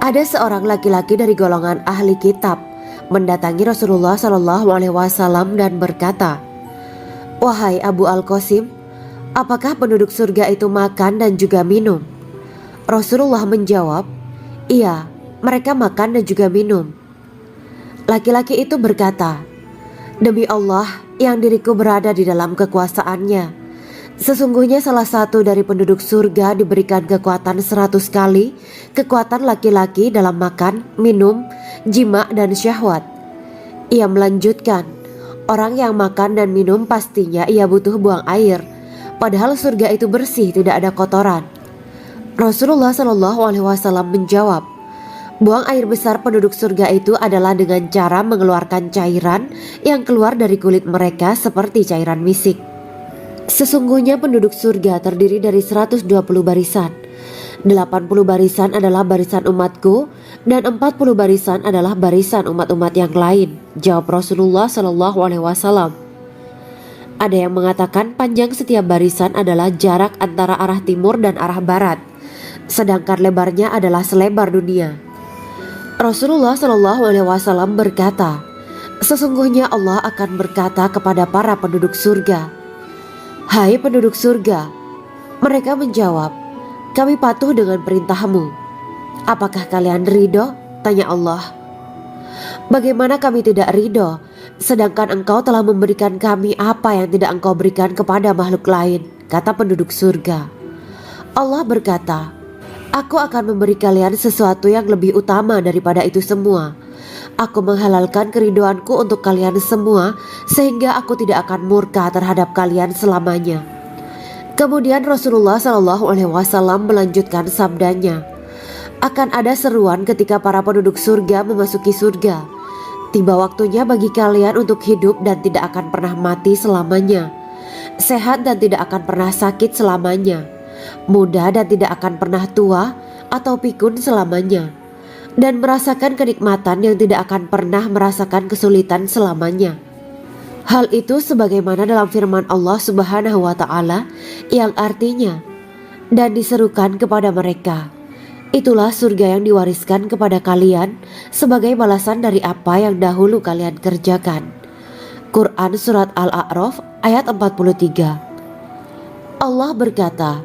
Ada seorang laki-laki dari golongan ahli kitab mendatangi Rasulullah SAW dan berkata, "Wahai Abu Al-Qasim, apakah penduduk surga itu makan dan juga minum?" Rasulullah menjawab, "Iya, mereka makan dan juga minum." Laki-laki itu berkata, "Demi Allah yang diriku berada di dalam kekuasaannya, sesungguhnya salah satu dari penduduk surga diberikan kekuatan 100 kali kekuatan laki-laki dalam makan, minum, jima, dan syahwat." Ia melanjutkan, "Orang yang makan dan minum pastinya ia butuh buang air, padahal surga itu bersih, tidak ada kotoran." Rasulullah SAW menjawab, "Buang air besar penduduk surga itu adalah dengan cara mengeluarkan cairan yang keluar dari kulit mereka seperti cairan misik." Sesungguhnya penduduk surga terdiri dari 120 barisan. 80 barisan adalah barisan umatku dan 40 barisan adalah barisan umat-umat yang lain, jawab Rasulullah SAW. Ada yang mengatakan panjang setiap barisan adalah jarak antara arah timur dan arah barat, sedangkan lebarnya adalah selebar dunia. Rasulullah SAW berkata, Sesungguhnya Allah akan berkata kepada para penduduk surga, "Hai penduduk surga." Mereka menjawab, "Kami patuh dengan perintahmu." "Apakah kalian ridho?" tanya Allah. "Bagaimana kami tidak ridho, sedangkan engkau telah memberikan kami apa yang tidak engkau berikan kepada makhluk lain," kata penduduk surga. Allah berkata, "Aku akan memberi kalian sesuatu yang lebih utama daripada itu semua. Aku menghalalkan keridoanku untuk kalian semua, sehingga aku tidak akan murka terhadap kalian selamanya." Kemudian Rasulullah SAW melanjutkan sabdanya, "Akan ada seruan ketika para penduduk surga memasuki surga. Tiba waktunya bagi kalian untuk hidup dan tidak akan pernah mati selamanya, sehat dan tidak akan pernah sakit selamanya, muda dan tidak akan pernah tua atau pikun selamanya, dan merasakan kenikmatan yang tidak akan pernah merasakan kesulitan selamanya." Hal itu sebagaimana dalam firman Allah Subhanahu wa Ta'ala yang artinya, "Dan diserukan kepada mereka, itulah surga yang diwariskan kepada kalian sebagai balasan dari apa yang dahulu kalian kerjakan." Quran Surat Al-A'raf ayat 43. Allah berkata,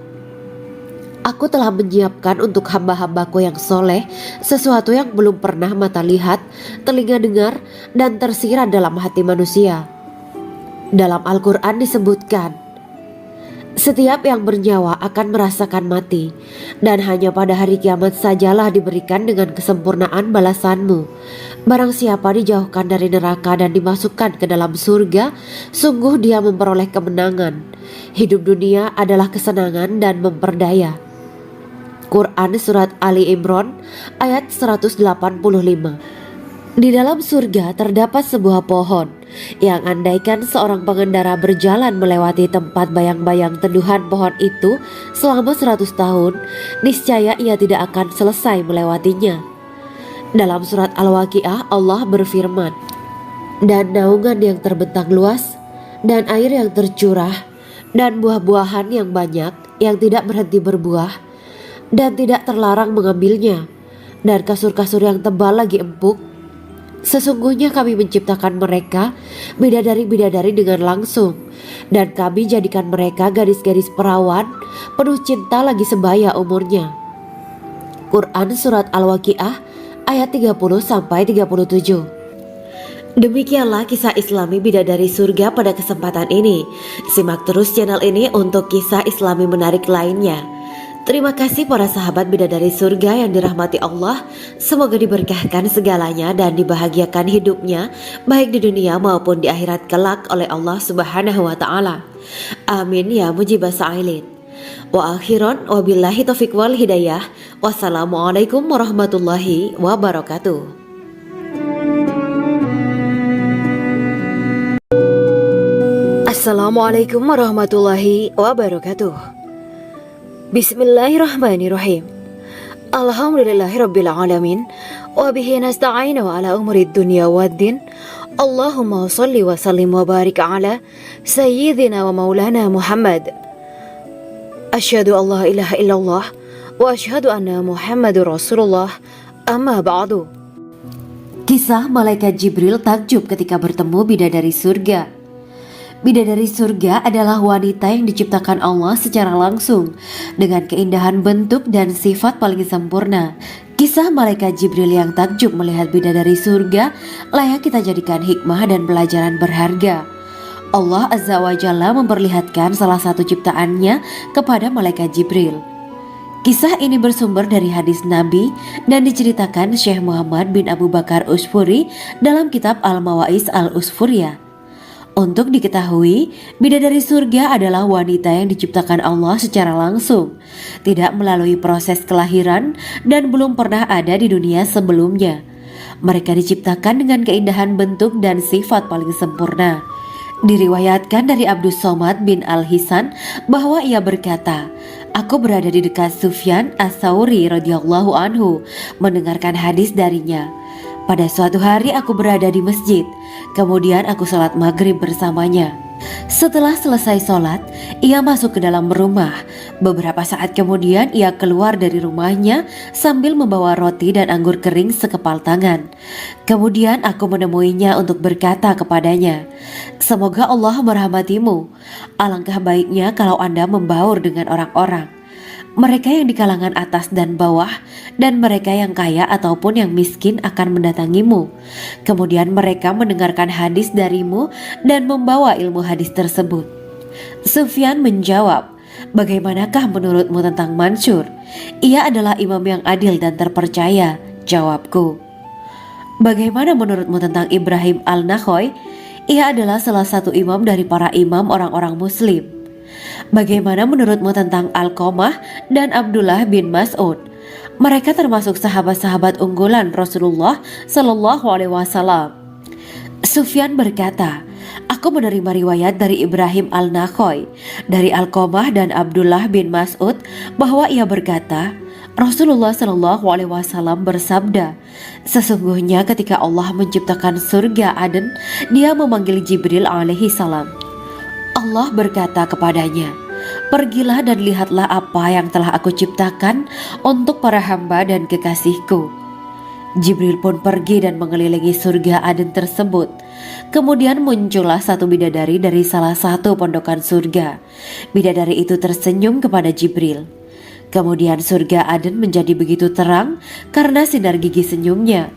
"Aku telah menyiapkan untuk hamba-hambaku yang soleh sesuatu yang belum pernah mata lihat, telinga dengar, dan tersirat dalam hati manusia." Dalam Al-Quran disebutkan, "Setiap yang bernyawa akan merasakan mati, dan hanya pada hari kiamat sajalah diberikan dengan kesempurnaan balasanmu. Barang siapa dijauhkan dari neraka dan dimasukkan ke dalam surga, sungguh dia memperoleh kemenangan. Hidup dunia adalah kesenangan dan memperdaya." Quran Surat Ali Imran ayat 185. Di dalam surga terdapat sebuah pohon yang andaikan seorang pengendara berjalan melewati tempat bayang-bayang teduhan pohon itu selama 100 tahun, niscaya ia tidak akan selesai melewatinya. Dalam surat Al-Waqiah Allah berfirman, "Dan naungan yang terbentang luas, dan air yang tercurah, dan buah-buahan yang banyak yang tidak berhenti berbuah, dan tidak terlarang mengambilnya, dan kasur-kasur yang tebal lagi empuk. Sesungguhnya kami menciptakan mereka bidadari-bidadari dengan langsung, dan kami jadikan mereka gadis-gadis perawan penuh cinta lagi sebaya umurnya." Quran Surat Al-Waqiah ayat 30-37. Demikianlah kisah Islami bidadari surga pada kesempatan ini. Simak terus channel ini untuk kisah Islami menarik lainnya. Terima kasih para sahabat bidadari surga yang dirahmati Allah. Semoga diberkahkan segalanya dan dibahagiakan hidupnya baik di dunia maupun di akhirat kelak oleh Allah Subhanahu wa Ta'ala. Amin ya mujibah sa'ilin. Wa akhiran wabillahi taufiq wal hidayah. Wassalamualaikum warahmatullahi wabarakatuh. Assalamualaikum warahmatullahi wabarakatuh. Bismillahirrahmanirrahim. Alhamdulillahirabbil alamin wa bihi nasta'inu ala umuri dunya waddin. Allahumma shalli wa sallim wa barik ala sayyidina wa maulana Muhammad. Asyhadu an la ilaha illallah wa asyhadu anna Muhammadur Rasulullah. Amma ba'du. Kisah malaikat Jibril takjub ketika bertemu bidadari surga. Bidadari surga adalah wanita yang diciptakan Allah secara langsung dengan keindahan bentuk dan sifat paling sempurna. Kisah malaikat Jibril yang takjub melihat bidadari surga layak kita jadikan hikmah dan pelajaran berharga. Allah Azza wa Jalla memperlihatkan salah satu ciptaannya kepada malaikat Jibril. Kisah ini bersumber dari hadis Nabi dan diceritakan Syekh Muhammad bin Abu Bakar Usfuri dalam kitab Al-Mawaiz Al-Usfuriyah. Untuk diketahui, bidadari surga adalah wanita yang diciptakan Allah secara langsung, tidak melalui proses kelahiran dan belum pernah ada di dunia sebelumnya. Mereka diciptakan dengan keindahan bentuk dan sifat paling sempurna. Diriwayatkan dari Abdus Somad bin Al-Hisan bahwa ia berkata, "Aku berada di dekat Sufyan As-Sauri radhiyallahu anhu mendengarkan hadis darinya. Pada suatu hari aku berada di masjid, kemudian aku sholat maghrib bersamanya. Setelah selesai sholat, ia masuk ke dalam rumah. Beberapa saat kemudian ia keluar dari rumahnya sambil membawa roti dan anggur kering sekepal tangan. Kemudian aku menemuinya untuk berkata kepadanya, "Semoga Allah merahmatimu. Alangkah baiknya kalau Anda membaur dengan orang-orang. Mereka yang di kalangan atas dan bawah, dan mereka yang kaya ataupun yang miskin akan mendatangimu. Kemudian mereka mendengarkan hadis darimu dan membawa ilmu hadis tersebut." Sufyan menjawab, "Bagaimanakah menurutmu tentang Mansur? Ia adalah imam yang adil dan terpercaya." Jawabku, "Bagaimana menurutmu tentang Ibrahim al-Nakhoy? Ia adalah salah satu imam dari para imam orang-orang muslim." "Bagaimana menurutmu tentang Alqamah dan Abdullah bin Mas'ud? Mereka termasuk sahabat-sahabat unggulan Rasulullah Shallallahu Alaihi Wasallam." Sufyan berkata, "Aku menerima riwayat dari Ibrahim al-Nakhoy, dari Alqamah dan Abdullah bin Mas'ud bahwa ia berkata, Rasulullah Shallallahu Alaihi Wasallam bersabda, sesungguhnya ketika Allah menciptakan surga Aden, Dia memanggil Jibril alaihi salam. Allah berkata kepadanya, pergilah dan lihatlah apa yang telah aku ciptakan untuk para hamba dan kekasihku. Jibril pun pergi dan mengelilingi surga Aden tersebut. Kemudian muncullah satu bidadari dari salah satu pondokan surga. Bidadari itu tersenyum kepada Jibril. Kemudian surga Aden menjadi begitu terang karena sinar gigi senyumnya.